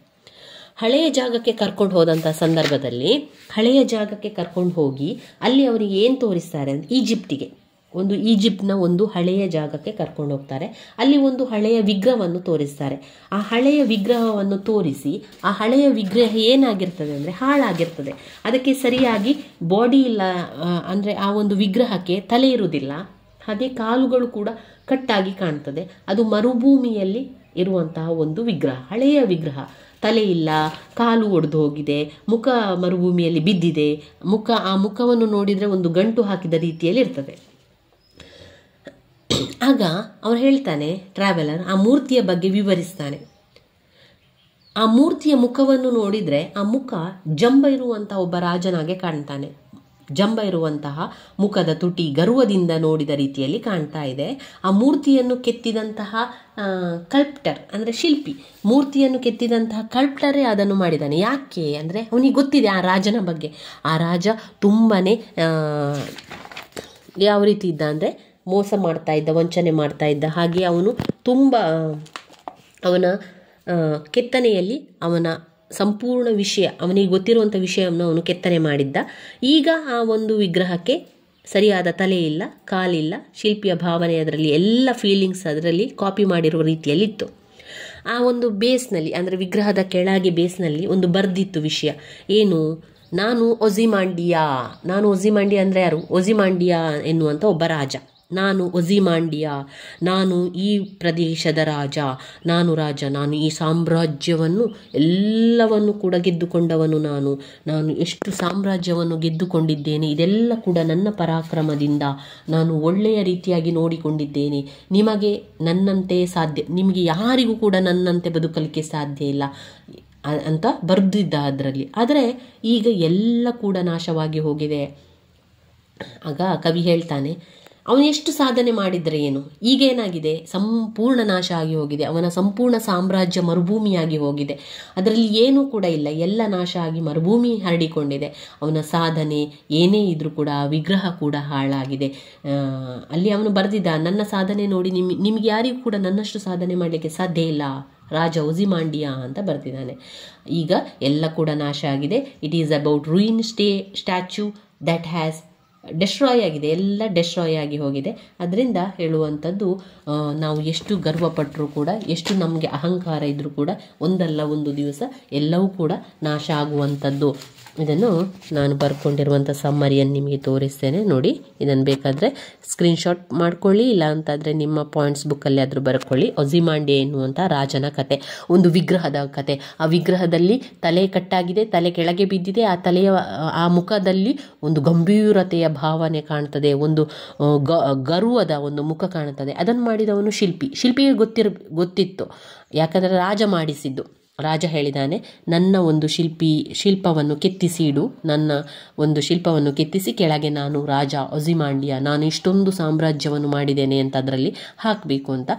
ಹಳೆಯ ಜಾಗಕ್ಕೆ ಕರ್ಕೊಂಡು ಹೋದಂಥ ಸಂದರ್ಭದಲ್ಲಿ ಹಳೆಯ ಜಾಗಕ್ಕೆ ಕರ್ಕೊಂಡು ಹೋಗಿ ಅಲ್ಲಿ ಅವರಿಗೆ ಏನು ತೋರಿಸ್ತಾರೆ ಅಂದರೆ ಈಜಿಪ್ಟ್ನ ಒಂದು ಹಳೆಯ ಜಾಗಕ್ಕೆ ಕರ್ಕೊಂಡು ಹೋಗ್ತಾರೆ. ಅಲ್ಲಿ ಒಂದು ಹಳೆಯ ವಿಗ್ರಹವನ್ನು ತೋರಿಸ್ತಾರೆ. ಆ ಹಳೆಯ ವಿಗ್ರಹವನ್ನು ತೋರಿಸಿ ಆ ಹಳೆಯ ವಿಗ್ರಹ ಏನಾಗಿರ್ತದೆ ಅಂದರೆ ಹಾಳಾಗಿರ್ತದೆ. ಅದಕ್ಕೆ ಸರಿಯಾಗಿ ಬಾಡಿ ಇಲ್ಲ, ಅಂದರೆ ಆ ಒಂದು ವಿಗ್ರಹಕ್ಕೆ ತಲೆ ಇರುವುದಿಲ್ಲ, ಹಾಗೆ ಕಾಲುಗಳು ಕೂಡ ಕಟ್ಟಾಗಿ ಕಾಣ್ತದೆ. ಅದು ಮರುಭೂಮಿಯಲ್ಲಿ ಇರುವಂತಹ ಒಂದು ವಿಗ್ರಹ, ಹಳೆಯ ವಿಗ್ರಹ. ತಲೆ ಇಲ್ಲ, ಕಾಲು ಒಡೆದು ಹೋಗಿದೆ, ಮುಖ ಮರುಭೂಮಿಯಲ್ಲಿ ಬಿದ್ದಿದೆ. ಆ ಮುಖವನ್ನು ನೋಡಿದರೆ ಒಂದು ಗಂಟು ಹಾಕಿದ ರೀತಿಯಲ್ಲಿ ಇರ್ತದೆ. ಆಗ ಅವನು ಹೇಳ್ತಾನೆ, ಟ್ರಾವೆಲರ್ ಆ ಮೂರ್ತಿಯ ಬಗ್ಗೆ ವಿವರಿಸ್ತಾನೆ. ಆ ಮೂರ್ತಿಯ ಮುಖವನ್ನು ನೋಡಿದರೆ ಆ ಮುಖ ಜಂಬ ಇರುವಂತಹ ಒಬ್ಬ ರಾಜನಾಗೆ ಕಾಣ್ತಾನೆ. ಜಂಬ ಇರುವಂತಹ ಮುಖದ ತುಟಿ ಗರ್ವದಿಂದ ನೋಡಿದ ರೀತಿಯಲ್ಲಿ ಕಾಣ್ತಾ ಇದೆ. ಆ ಮೂರ್ತಿಯನ್ನು ಕೆತ್ತಿದಂತಹ ಕಲ್ಪ್ಟರ್ ಅಂದರೆ ಶಿಲ್ಪಿ, ಮೂರ್ತಿಯನ್ನು ಕೆತ್ತಿದಂತಹ ಕಲ್ಪ್ಟರೇ ಅದನ್ನು ಮಾಡಿದ್ದಾನೆ. ಯಾಕೆ ಅಂದರೆ ಅವನಿಗೆ ಗೊತ್ತಿದೆ ಆ ರಾಜನ ಬಗ್ಗೆ. ಆ ರಾಜ ತುಂಬನೇ ಯಾವ ರೀತಿ ಇದ್ದ ಅಂದರೆ ಮೋಸ ಮಾಡ್ತಾ ಇದ್ದ, ವಂಚನೆ ಮಾಡ್ತಾ ಇದ್ದ. ಹಾಗೆ ಅವನು ತುಂಬ ಅವನ ಕೆತ್ತನೆಯಲ್ಲಿ ಅವನ ಸಂಪೂರ್ಣ ವಿಷಯ, ಅವನಿಗೆ ಗೊತ್ತಿರುವಂಥ ವಿಷಯವನ್ನು ಅವನು ಕೆತ್ತನೆ ಮಾಡಿದ್ದ. ಈಗ ಆ ಒಂದು ವಿಗ್ರಹಕ್ಕೆ ಸರಿಯಾದ ತಲೆ ಇಲ್ಲ, ಕಾಲಿಲ್ಲ, ಶಿಲ್ಪಿಯ ಭಾವನೆ ಅದರಲ್ಲಿ, ಎಲ್ಲ ಫೀಲಿಂಗ್ಸ್ ಅದರಲ್ಲಿ ಕಾಪಿ ಮಾಡಿರುವ ರೀತಿಯಲ್ಲಿತ್ತು. ಆ ಒಂದು ಬೇಸ್ನಲ್ಲಿ ಅಂದರೆ ವಿಗ್ರಹದ ಕೆಳಗೆ ಬೇಸ್ನಲ್ಲಿ ಒಂದು ಬರೆದಿತ್ತು ವಿಷಯ ಏನು, ನಾನು ಒಜಿಮಾಂಡಿಯಾ ಅಂದರೆ ಯಾರು? ಒಜಿಮಾಂಡಿಯಾ ಎನ್ನುವಂಥ ಒಬ್ಬ ರಾಜ. ನಾನು ಒಜಿಮಾಂಡಿಯಾ, ನಾನು ಈ ಪ್ರದೇಶದ ರಾಜ, ನಾನು ಈ ಸಾಮ್ರಾಜ್ಯವನ್ನು ಎಲ್ಲವನ್ನು ಕೂಡ ಗೆದ್ದುಕೊಂಡವನು. ನಾನು ಎಷ್ಟು ಸಾಮ್ರಾಜ್ಯವನ್ನು ಗೆದ್ದುಕೊಂಡಿದ್ದೇನೆ, ಇದೆಲ್ಲ ಕೂಡ ನನ್ನ ಪರಾಕ್ರಮದಿಂದ. ನಾನು ಒಳ್ಳೆಯ ರೀತಿಯಾಗಿ ನೋಡಿಕೊಂಡಿದ್ದೇನೆ. ನಿಮಗೆ ನನ್ನಂತೆ ಸಾಧ್ಯ, ನಿಮಗೆ ಯಾರಿಗೂ ಕೂಡ ನನ್ನಂತೆ ಬದುಕಲಿಕ್ಕೆ ಸಾಧ್ಯ ಇಲ್ಲ ಅಂತ ಬರೆದಿದ್ದ ಅದರಲ್ಲಿ. ಆದರೆ ಈಗ ಎಲ್ಲ ಕೂಡ ನಾಶವಾಗಿ ಹೋಗಿದೆ. ಆಗ ಕವಿ ಹೇಳ್ತಾನೆ, ಅವನು ಎಷ್ಟು ಸಾಧನೆ ಮಾಡಿದರೆ ಏನು, ಈಗೇನಾಗಿದೆ, ಸಂಪೂರ್ಣ ನಾಶ ಆಗಿ ಹೋಗಿದೆ. ಅವನ ಸಂಪೂರ್ಣ ಸಾಮ್ರಾಜ್ಯ ಮರುಭೂಮಿಯಾಗಿ ಹೋಗಿದೆ. ಅದರಲ್ಲಿ ಏನೂ ಕೂಡ ಇಲ್ಲ, ಎಲ್ಲ ನಾಶ ಆಗಿ ಮರುಭೂಮಿ ಹರಡಿಕೊಂಡಿದೆ. ಅವನ ಸಾಧನೆ ಏನೇ ಇದ್ರೂ ಕೂಡ ವಿಗ್ರಹ ಕೂಡ ಹಾಳಾಗಿದೆ. ಅಲ್ಲಿ ಅವನು ಬರೆದಿದ್ದ, ನನ್ನ ಸಾಧನೆ ನೋಡಿ ನಿಮಗೆ ಯಾರಿಗೂ ಕೂಡ ನನ್ನಷ್ಟು ಸಾಧನೆ ಮಾಡಲಿಕ್ಕೆ ಸಾಧ್ಯ ಇಲ್ಲ, ರಾಜ ಒಜಿಮಾಂಡಿಯಾ ಅಂತ ಬರ್ತಿದ್ದಾನೆ. ಈಗ ಎಲ್ಲ ಕೂಡ ನಾಶ ಆಗಿದೆ. It is about ruin statue that has destroy ಆಗಿದೆ, ಎಲ್ಲ ಡೆಸ್ಟ್ರಾಯ್ ಆಗಿ ಹೋಗಿದೆ. ಅದರಿಂದ ಹೇಳುವಂಥದ್ದು, ನಾವು ಎಷ್ಟು ಗರ್ವಪಟ್ಟರೂ ಕೂಡ, ಎಷ್ಟು ನಮಗೆ ಅಹಂಕಾರ ಇದ್ದರೂ ಕೂಡ ಒಂದಲ್ಲ ಒಂದು ದಿವಸ ಎಲ್ಲವೂ ಕೂಡ ನಾಶ ಆಗುವಂಥದ್ದು. ಇದನ್ನು ನಾನು ಬರ್ಕೊಂಡಿರುವಂಥ ಸಮ್ಮರಿಯನ್ನು ನಿಮಗೆ ತೋರಿಸ್ತೇನೆ ನೋಡಿ. ಇದನ್ನು ಬೇಕಾದರೆ ಸ್ಕ್ರೀನ್ಶಾಟ್ ಮಾಡ್ಕೊಳ್ಳಿ, ಇಲ್ಲ ಅಂತಾದರೆ ನಿಮ್ಮ ಪಾಯಿಂಟ್ಸ್ ಬುಕ್ಕಲ್ಲಿ ಆದರೂ ಬರ್ಕೊಳ್ಳಿ. ಒಜಿಮಾಂಡಿಯಾ ಎನ್ನುವಂಥ ರಾಜನ ಕತೆ, ಒಂದು ವಿಗ್ರಹದ ಕತೆ. ಆ ವಿಗ್ರಹದಲ್ಲಿ ತಲೆ ಕಟ್ಟಾಗಿದೆ, ತಲೆ ಕೆಳಗೆ ಬಿದ್ದಿದೆ. ಆ ಮುಖದಲ್ಲಿ ಒಂದು ಗಂಭೀರತೆಯ ಭಾವನೆ ಕಾಣ್ತದೆ, ಒಂದು ಗರ್ವದ ಒಂದು ಮುಖ ಕಾಣ್ತದೆ. ಅದನ್ನು ಮಾಡಿದವನು ಶಿಲ್ಪಿಗೆ ಗೊತ್ತಿತ್ತು, ಯಾಕಂದರೆ ರಾಜ ಮಾಡಿಸಿದ್ದು. ರಾಜ ಹೇಳಿದಾನೆ, ನನ್ನ ಒಂದು ಶಿಲ್ಪವನ್ನು ಕೆತ್ತಿಸಿ ಇಡು, ನನ್ನ ಒಂದು ಶಿಲ್ಪವನ್ನು ಕೆತ್ತಿಸಿ ಕೆಳಗೆ ನಾನು ರಾಜ ಒಜಿಮಾಂಡಿಯಾ, ನಾನು ಇಷ್ಟೊಂದು ಸಾಮ್ರಾಜ್ಯವನ್ನು ಮಾಡಿದ್ದೇನೆ ಅಂತ ಅದರಲ್ಲಿ ಹಾಕಬೇಕು ಅಂತ.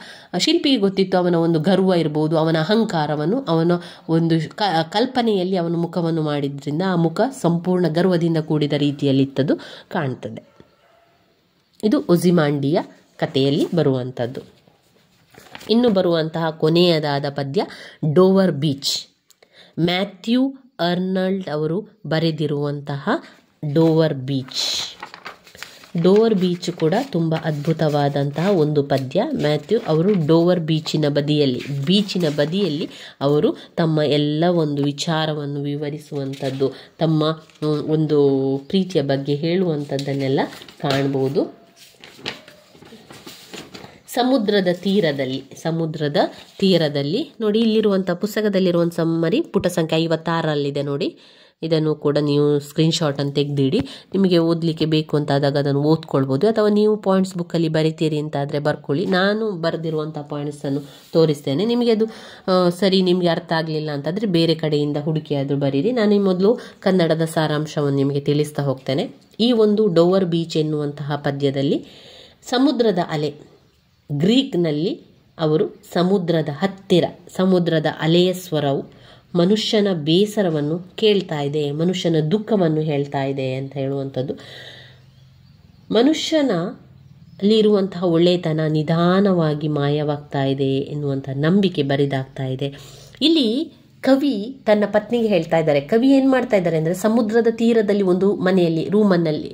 ಶಿಲ್ಪಿಗೆ ಗೊತ್ತಿತ್ತು ಅವನ ಒಂದು ಗರ್ವ ಇರ್ಬೋದು, ಅವನ ಅಹಂಕಾರವನ್ನು, ಅವನ ಒಂದು ಕಲ್ಪನೆಯಲ್ಲಿ ಅವನ ಮುಖವನ್ನು ಮಾಡಿದ್ರಿಂದ ಆ ಮುಖ ಸಂಪೂರ್ಣ ಗರ್ವದಿಂದ ಕೂಡಿದ ರೀತಿಯಲ್ಲಿತ್ತದು ಕಾಣ್ತದೆ. ಇದು ಒಜಿಮಾಂಡಿಯಾ ಕಥೆಯಲ್ಲಿ ಬರುವಂಥದ್ದು. ಇನ್ನು ಬರುವಂತಹ ಕೊನೆಯದಾದ ಪದ್ಯ ಡೋವರ್ ಬೀಚ್. ಮ್ಯಾಥ್ಯೂ ಅರ್ನಾಲ್ಡ್ ಅವರು ಬರೆದಿರುವಂತಹ ಡೋವರ್ ಬೀಚ್ ಕೂಡ ತುಂಬ ಅದ್ಭುತವಾದಂತಹ ಒಂದು ಪದ್ಯ. ಮ್ಯಾಥ್ಯೂ ಅವರು ಡೋವರ್ ಬೀಚಿನ ಬದಿಯಲ್ಲಿ ಅವರು ತಮ್ಮ ಎಲ್ಲ ಒಂದು ವಿಚಾರವನ್ನು ವಿವರಿಸುವಂಥದ್ದು, ತಮ್ಮ ಒಂದು ಪ್ರೀತಿಯ ಬಗ್ಗೆ ಹೇಳುವಂಥದ್ದನ್ನೆಲ್ಲ ಕಾಣ್ಬೋದು. ಸಮುದ್ರದ ತೀರದಲ್ಲಿ ನೋಡಿ, ಇಲ್ಲಿರುವಂಥ ಪುಸ್ತಕದಲ್ಲಿರುವಂಥ ಸಮ್ಮರಿ ಪುಟ ಸಂಖ್ಯೆ 56ರಲ್ಲಿದೆ ನೋಡಿ. ಇದನ್ನು ಕೂಡ ನೀವು ಸ್ಕ್ರೀನ್ಶಾಟ್ ಅಂತ ತೆಗೆದಿಡಿ. ನಿಮಗೆ ಓದಲಿಕ್ಕೆ ಬೇಕು ಅಂತಾದಾಗ ಅದನ್ನು ಓದ್ಕೊಳ್ಬೋದು, ಅಥವಾ ನೀವು ಪಾಯಿಂಟ್ಸ್ ಬುಕ್ಕಲ್ಲಿ ಬರಿತೀರಿ ಅಂತಾದರೆ ಬರ್ಕೊಳ್ಳಿ. ನಾನು ಬರೆದಿರುವಂಥ ಪಾಯಿಂಟ್ಸನ್ನು ತೋರಿಸ್ತೇನೆ. ನಿಮಗೆ ಅದು ಸರಿ ನಿಮಗೆ ಅರ್ಥ ಆಗಲಿಲ್ಲ ಅಂತಾದರೆ ಬೇರೆ ಕಡೆಯಿಂದ ಹುಡುಕಿ ಆದರೂ ಬರೀರಿ. ನಾನು ಮೊದಲು ಕನ್ನಡದ ಸಾರಾಂಶವನ್ನು ನಿಮಗೆ ತಿಳಿಸ್ತಾ ಹೋಗ್ತೇನೆ. ಈ ಒಂದು ಡೋವರ್ ಬೀಚ್ ಎನ್ನುವಂತಹ ಪದ್ಯದಲ್ಲಿ ಸಮುದ್ರದ ಅಲೆ, ಗ್ರೀಕ್ನಲ್ಲಿ ಅವರು ಸಮುದ್ರದ ಅಲೆಯ ಸ್ವರವು ಮನುಷ್ಯನ ಬೇಸರವನ್ನು ಕೇಳ್ತಾ ಇದೆ, ಮನುಷ್ಯನ ದುಃಖವನ್ನು ಹೇಳ್ತಾ ಇದೆ ಅಂತ ಹೇಳುವಂಥದ್ದು. ಮನುಷ್ಯನಲ್ಲಿರುವಂತಹ ಒಳ್ಳೆತನ ನಿಧಾನವಾಗಿ ಮಾಯವಾಗ್ತಾ ಇದೆ ಎನ್ನುವಂಥ ನಂಬಿಕೆ ಬರಿದಾಗ್ತಾ ಇದೆ. ಇಲ್ಲಿ ಕವಿ ತನ್ನ ಪತ್ನಿಗೆ ಹೇಳ್ತಾ ಇದ್ದಾರೆ. ಕವಿ ಏನು ಮಾಡ್ತಾ ಇದ್ದಾರೆ ಅಂದರೆ, ಸಮುದ್ರದ ತೀರದಲ್ಲಿ ಒಂದು ಮನೆಯಲ್ಲಿ ರೂಮನ್ನಲ್ಲಿ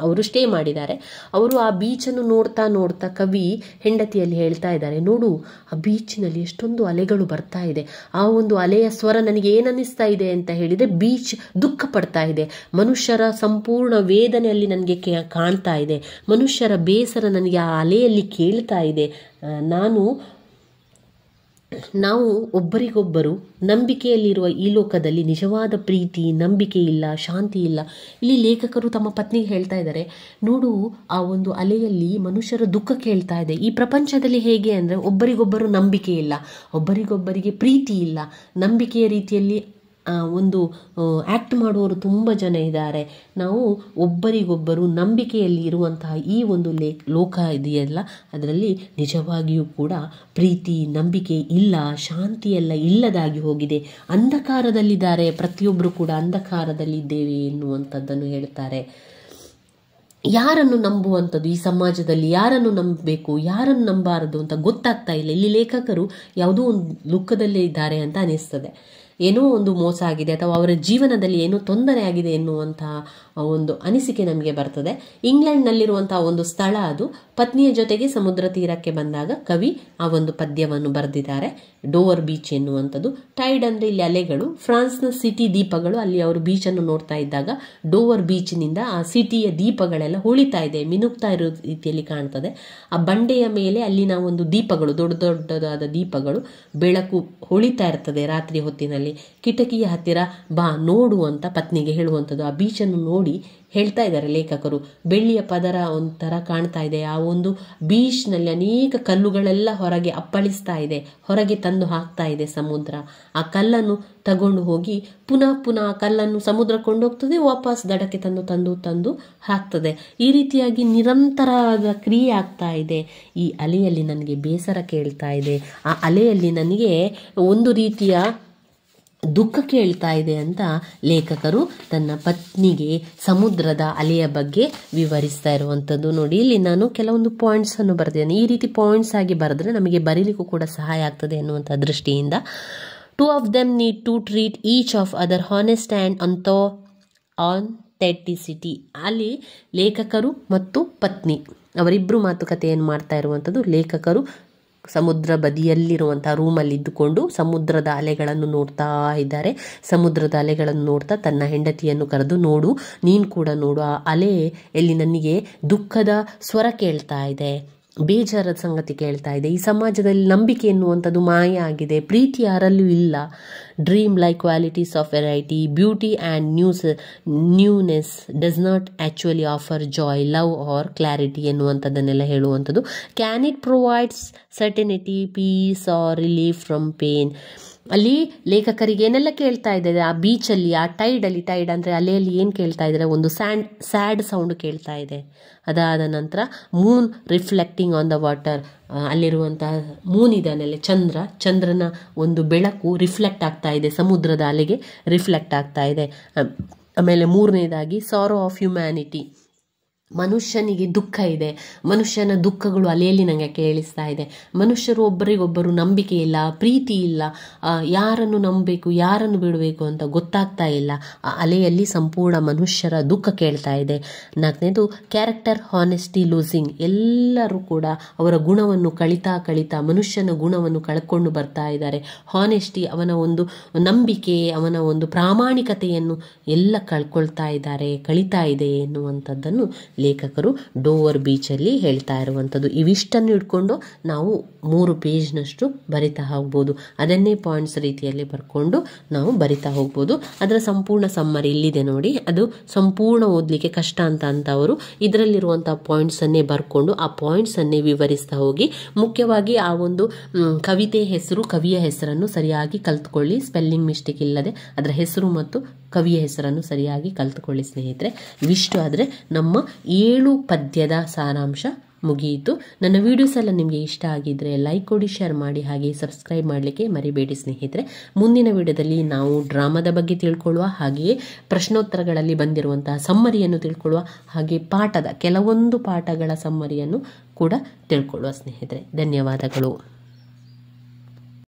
ಅವರು ಸ್ಟೇ ಮಾಡಿದ್ದಾರೆ. ಅವರು ಆ ಬೀಚನ್ನು ನೋಡ್ತಾ ನೋಡ್ತಾ ಕವಿ ಹೆಂಡತಿಯಲ್ಲಿ ಹೇಳ್ತಾ ಇದ್ದಾರೆ, ನೋಡು ಆ ಬೀಚಿನಲ್ಲಿ ಎಷ್ಟೊಂದು ಅಲೆಗಳು ಬರ್ತಾ ಇದೆ, ಆ ಒಂದು ಅಲೆಯ ಸ್ವರ ನನಗೆ ಏನನ್ನಿಸ್ತಾ ಇದೆ ಅಂತ ಹೇಳಿದರೆ ಬೀಚ್ ದುಃಖ ಪಡ್ತಾ ಇದೆ, ಮನುಷ್ಯರ ಸಂಪೂರ್ಣ ವೇದನೆಯಲ್ಲಿ ನನಗೆ ಕಾಣ್ತಾ ಇದೆ, ಮನುಷ್ಯರ ಬೇಸರ ನನಗೆ ಆ ಅಲೆಯಲ್ಲಿ ಕೇಳ್ತಾ ಇದೆ. ನಾವು ಒಬ್ಬರಿಗೊಬ್ಬರು ನಂಬಿಕೆಯಲ್ಲಿರುವ ಈ ಲೋಕದಲ್ಲಿ ನಿಜವಾದ ಪ್ರೀತಿ, ನಂಬಿಕೆ ಇಲ್ಲ, ಶಾಂತಿ ಇಲ್ಲ. ಇಲ್ಲಿ ಲೇಖಕರು ತಮ್ಮ ಪತ್ನಿಗೆ ಹೇಳ್ತಾ ಇದ್ದಾರೆ, ನೋಡು ಆ ಒಂದು ಅಲೆಯಲ್ಲಿ ಮನುಷ್ಯರ ದುಃಖ ಕೇಳ್ತಾ ಇದೆ. ಈ ಪ್ರಪಂಚದಲ್ಲಿ ಹೇಗೆ ಅಂದರೆ ಒಬ್ಬರಿಗೊಬ್ಬರು ನಂಬಿಕೆ ಇಲ್ಲ, ಒಬ್ಬರಿಗೊಬ್ಬರಿಗೆ ಪ್ರೀತಿ ಇಲ್ಲ, ನಂಬಿಕೆಯ ರೀತಿಯಲ್ಲಿ ಒಂದು ಆ್ಯಕ್ಟ್ ಮಾಡುವವರು ತುಂಬ ಜನ ಇದ್ದಾರೆ. ನಾವು ಒಬ್ಬರಿಗೊಬ್ಬರು ನಂಬಿಕೆಯಲ್ಲಿ ಇರುವಂತಹ ಈ ಒಂದು ಲೋಕ ಇದೆಯಲ್ಲ, ಅದರಲ್ಲಿ ನಿಜವಾಗಿಯೂ ಕೂಡ ಪ್ರೀತಿ, ನಂಬಿಕೆ ಇಲ್ಲ, ಶಾಂತಿಯೆಲ್ಲ ಇಲ್ಲದಾಗಿ ಹೋಗಿದೆ. ಅಂಧಕಾರದಲ್ಲಿದ್ದಾರೆ, ಪ್ರತಿಯೊಬ್ಬರು ಕೂಡ ಅಂಧಕಾರದಲ್ಲಿದ್ದೇವೆ ಎನ್ನುವಂಥದ್ದನ್ನು ಹೇಳ್ತಾರೆ. ಯಾರನ್ನು ನಂಬುವಂಥದ್ದು ಈ ಸಮಾಜದಲ್ಲಿ, ಯಾರನ್ನು ನಂಬಬೇಕು, ಯಾರನ್ನು ನಂಬಾರದು ಅಂತ ಗೊತ್ತಾಗ್ತಾ ಇಲ್ಲ. ಇಲ್ಲಿ ಲೇಖಕರು ಯಾವುದೋ ಒಂದು ದುಃಖದಲ್ಲೇ ಇದ್ದಾರೆ ಅಂತ ಅನಿಸ್ತದೆ. ಏನೋ ಒಂದು ಮೋಸ ಆಗಿದೆ ಅಥವಾ ಅವರ ಜೀವನದಲ್ಲಿ ಏನೋ ತೊಂದರೆ ಆಗಿದೆ ಎನ್ನುವಂತಹ ಒಂದು ಅನಿಸಿಕೆ ನಮಗೆ ಬರ್ತದೆ. ಇಂಗ್ಲೆಂಡ್ನಲ್ಲಿರುವಂತಹ ಒಂದು ಸ್ಥಳ ಅದು. ಪತ್ನಿಯ ಜೊತೆಗೆ ಸಮುದ್ರ ತೀರಕ್ಕೆ ಬಂದಾಗ ಕವಿ ಆ ಒಂದು ಪದ್ಯವನ್ನು ಬರೆದಿದ್ದಾರೆ. ಡೋವರ್ ಬೀಚ್ ಎನ್ನುವಂಥದ್ದು. ಟೈಡ್ ಅಂದರೆ ಇಲ್ಲಿ ಅಲೆಗಳು. ಫ್ರಾನ್ಸ್ನ ಸಿಟಿ ದೀಪಗಳು, ಅಲ್ಲಿ ಅವರು ಬೀಚನ್ನು ನೋಡ್ತಾ ಇದ್ದಾಗ ಡೋವರ್ ಬೀಚ್ನಿಂದ ಆ ಸಿಟಿಯ ದೀಪಗಳೆಲ್ಲ ಹೊಳಿತಾ ಇದೆ, ಮಿನುಗ್ತಾ ಇರೋ ರೀತಿಯಲ್ಲಿ ಕಾಣ್ತದೆ. ಆ ಬಂಡೆಯ ಮೇಲೆ ಅಲ್ಲಿನ ಒಂದು ದೀಪಗಳು, ದೊಡ್ಡ ದೊಡ್ಡದಾದ ದೀಪಗಳು, ಬೆಳಕು ಹೊಳಿತಾ ಇರ್ತದೆ ರಾತ್ರಿ ಹೊತ್ತಿನಲ್ಲಿ. ಕಿಟಕಿಯ ಹತ್ತಿರ ಬಾ ನೋಡು ಅಂತ ಪತ್ನಿಗೆ ಹೇಳುವಂಥದ್ದು. ಆ ಬೀಚನ್ನು ನೋಡಿ ಹೇಳ್ತಾ ಇದ್ದಾರೆ ಲೇಖಕರು, ಬೆಳ್ಳಿಯ ಪದರ ಒಂಥರ ಕಾಣ್ತಾ ಇದೆ. ಆ ಒಂದು ಬೀಚ್ನಲ್ಲಿ ಅನೇಕ ಕಲ್ಲುಗಳೆಲ್ಲ ಹೊರಗೆ ಅಪ್ಪಳಿಸ್ತಾ ಇದೆ, ಹೊರಗೆ ತಂದು ಹಾಕ್ತಾ ಇದೆ ಸಮುದ್ರ. ಆ ಕಲ್ಲನ್ನು ತಗೊಂಡು ಹೋಗಿ ಪುನಃ ಆ ಕಲ್ಲನ್ನು ಸಮುದ್ರ ಕೊಂಡೋಗ್ತದೆ, ವಾಪಸ್ ದಡಕ್ಕೆ ತಂದು ಹಾಕ್ತದೆ. ಈ ರೀತಿಯಾಗಿ ನಿರಂತರವಾದ ಕ್ರಿಯೆ ಆಗ್ತಾ ಇದೆ. ಈ ಅಲೆಯಲ್ಲಿ ನನಗೆ ಬೇಸರ ಕೇಳ್ತಾ ಇದೆ, ಆ ಅಲೆಯಲ್ಲಿ ನನಗೆ ಒಂದು ರೀತಿಯ ದುಃಖ ಕೇಳ್ತಾ ಇದೆ ಅಂತ ಲೇಖಕರು ತನ್ನ ಪತ್ನಿಗೆ ಸಮುದ್ರದ ಅಲೆಯ ಬಗ್ಗೆ ವಿವರಿಸ್ತಾ ಇರುವಂಥದ್ದು. ನೋಡಿ, ಇಲ್ಲಿ ನಾನು ಕೆಲವೊಂದು ಪಾಯಿಂಟ್ಸ್ ಅನ್ನು ಬರೆದಿದ್ದೇನೆ. ಈ ರೀತಿ ಪಾಯಿಂಟ್ಸ್ ಆಗಿ ಬರೆದ್ರೆ ನಮಗೆ ಬರೀಲಿಕ್ಕೂ ಕೂಡ ಸಹಾಯ ಆಗ್ತದೆ ಎನ್ನುವಂಥ ದೃಷ್ಟಿಯಿಂದ. 2 of them need to treat each of other honest and authenticity. ಅಲ್ಲಿ ಲೇಖಕರು ಮತ್ತು ಪತ್ನಿ ಅವರಿಬ್ಬರು ಮಾತುಕತೆಯನ್ನು ಮಾಡ್ತಾ ಇರುವಂಥದ್ದು. ಲೇಖಕರು ಸಮುದ್ರ ಬದಿಯಲ್ಲಿರುವಂತಹ ರೂಮಲ್ಲಿ ಇದ್ದುಕೊಂಡು ಸಮುದ್ರದ ಅಲೆಗಳನ್ನು ನೋಡ್ತಾ ಇದ್ದಾರೆ. ಸಮುದ್ರದ ಅಲೆಗಳನ್ನು ನೋಡ್ತಾ ತನ್ನ ಹೆಂಡತಿಯನ್ನು ಕರೆದು, ನೋಡು, ನೀನು ಕೂಡ ನೋಡು, ಆ ಅಲೆ ಎಲ್ಲಿ ನನಗೆ ದುಃಖದ ಸ್ವರ ಕೇಳ್ತಾ ಇದೆ, ಬೇಜಾರದ ಸಂಗತಿ ಕೇಳ್ತಾ ಇದೆ. ಈ ಸಮಾಜದಲ್ಲಿ ನಂಬಿಕೆ ಎನ್ನುವಂಥದ್ದು ಮಾಯ ಆಗಿದೆ, ಪ್ರೀತಿ ಯಾರಲ್ಲೂ ಇಲ್ಲ. Dream like qualities of variety, beauty and newness does not actually offer joy, love or clarity ಎನ್ನುವಂಥದ್ದನ್ನೆಲ್ಲ ಹೇಳುವಂಥದ್ದು. Can it provides certainty, peace or relief from pain. ಅಲ್ಲಿ ಲೇಖಕರಿಗೆ ಏನೆಲ್ಲ ಕೇಳ್ತಾ ಇದ್ದಾರೆ, ಆ ಬೀಚಲ್ಲಿ, ಆ ಟೈಡ್ ಅಂದರೆ ಅಲೆಯಲ್ಲಿ ಏನು ಕೇಳ್ತಾ ಇದ್ದಾರೆ, ಒಂದು ಸ್ಯಾಡ್ ಸೌಂಡ್ ಕೇಳ್ತಾ ಇದೆ. ಅದಾದ ನಂತರ Moon reflecting on the water, ಅಲ್ಲಿರುವಂತಹ ಮೂನ್ ಇದಾನಲ್ಲಿ ಚಂದ್ರನ ಒಂದು ಬೆಳಕು ರಿಫ್ಲೆಕ್ಟ್ ಆಗ್ತಾ ಇದೆ, ಸಮುದ್ರದ ಅಲೆಗೆ ರಿಫ್ಲೆಕ್ಟ್ ಆಗ್ತಾ ಇದೆ. ಆಮೇಲೆ ಮೂರನೇದಾಗಿ ಸಾರೋ ಆಫ್ ಹ್ಯುಮ್ಯಾನಿಟಿ, ಮನುಷ್ಯನಿಗೆ ದುಃಖ ಇದೆ, ಮನುಷ್ಯನ ದುಃಖಗಳು ಅಲೆಯಲ್ಲಿ ನನಗೆ ಕೇಳಿಸ್ತಾ ಇದೆ. ಮನುಷ್ಯರು ಒಬ್ಬರಿಗೊಬ್ಬರು ನಂಬಿಕೆ ಇಲ್ಲ, ಪ್ರೀತಿ ಇಲ್ಲ, ಯಾರನ್ನು ನಂಬಬೇಕು ಯಾರನ್ನು ಬಿಡಬೇಕು ಅಂತ ಗೊತ್ತಾಗ್ತಾ ಇಲ್ಲ. ಆ ಅಲೆಯಲ್ಲಿ ಸಂಪೂರ್ಣ ಮನುಷ್ಯರ ದುಃಖ ಕೇಳ್ತಾ ಇದೆ. 4ನೇದು ಕ್ಯಾರೆಕ್ಟರ್ ಹಾನೆಸ್ಟಿ ಲೂಸಿಂಗ್, ಎಲ್ಲರೂ ಕೂಡ ಅವರ ಗುಣವನ್ನು ಕಳಿತಾ ಮನುಷ್ಯನ ಗುಣವನ್ನು ಕಳ್ಕೊಂಡು ಬರ್ತಾ ಇದ್ದಾರೆ. ಹಾನೆಸ್ಟಿ, ಅವನ ಒಂದು ನಂಬಿಕೆ, ಅವನ ಒಂದು ಪ್ರಾಮಾಣಿಕತೆಯನ್ನು ಎಲ್ಲ ಕಳೀತಾ ಇದೆ ಎನ್ನುವಂಥದ್ದನ್ನು ಲೇಖಕರು ಡೋವರ್ ಬೀಚಲ್ಲಿ ಹೇಳ್ತಾ ಇರುವಂಥದ್ದು. ಇವಿಷ್ಟನ್ನು ಇಟ್ಕೊಂಡು ನಾವು 3 ಪೇಜ್ನಷ್ಟು ಬರಿತಾ ಹೋಗ್ಬೋದು. ಅದನ್ನೇ ಪಾಯಿಂಟ್ಸ್ ರೀತಿಯಲ್ಲಿ ಬರ್ಕೊಂಡು ನಾವು ಬರಿತಾ ಹೋಗ್ಬೋದು. ಅದರ ಸಂಪೂರ್ಣ ಸಮ್ಮರಿ ಇಲ್ಲಿದೆ ನೋಡಿ. ಅದು ಸಂಪೂರ್ಣ ಓದಲಿಕ್ಕೆ ಕಷ್ಟ ಅಂತ ಅವರು ಇದರಲ್ಲಿರುವಂಥ ಪಾಯಿಂಟ್ಸನ್ನೇ ಬರ್ಕೊಂಡು ಆ ಪಾಯಿಂಟ್ಸನ್ನೇ ವಿವರಿಸ್ತಾ ಹೋಗಿ, ಮುಖ್ಯವಾಗಿ ಆ ಒಂದು ಕವಿಯ ಹೆಸರನ್ನು ಸರಿಯಾಗಿ ಕಲ್ತ್ಕೊಳ್ಳಿ, ಸ್ಪೆಲ್ಲಿಂಗ್ ಮಿಸ್ಟೇಕ್ ಇಲ್ಲದೆ ಅದರ ಹೆಸರು ಮತ್ತು ಕವಿಯ ಹೆಸರನ್ನು ಸರಿಯಾಗಿ ಕಲ್ತ್ಕೊಳ್ಳಿ ಸ್ನೇಹಿತರೆ. ಇವಿಷ್ಟು ಆದರೆ ನಮ್ಮ 7 ಪದ್ಯದ ಸಾರಾಂಶ ಮುಗಿಯಿತು. ನನ್ನ ವಿಡಿಯೋಸ್ ಎಲ್ಲ ನಿಮಗೆ ಇಷ್ಟ ಆಗಿದ್ರೆ ಲೈಕ್ ಕೊಡಿ, ಶೇರ್ ಮಾಡಿ, ಹಾಗೆ ಸಬ್ಸ್ಕ್ರೈಬ್ ಮಾಡಲಿಕ್ಕೆ ಮರಿಬೇಡಿ ಸ್ನೇಹಿತರೆ. ಮುಂದಿನ ವಿಡಿಯೋದಲ್ಲಿ ನಾವು ಡ್ರಾಮಾದ ಬಗ್ಗೆ ತಿಳ್ಕೊಳ್ಳುವ, ಹಾಗೆಯೇ ಪ್ರಶ್ನೋತ್ತರಗಳಲ್ಲಿ ಬಂದಿರುವಂತಹ ಸಮ್ಮರಿಯನ್ನು ತಿಳ್ಕೊಳ್ಳುವ, ಹಾಗೆ ಕೆಲವೊಂದು ಪಾಠಗಳ ಸಮ್ಮರಿಯನ್ನು ಕೂಡ ತಿಳ್ಕೊಳ್ಳುವ ಸ್ನೇಹಿತರೆ. ಧನ್ಯವಾದಗಳು.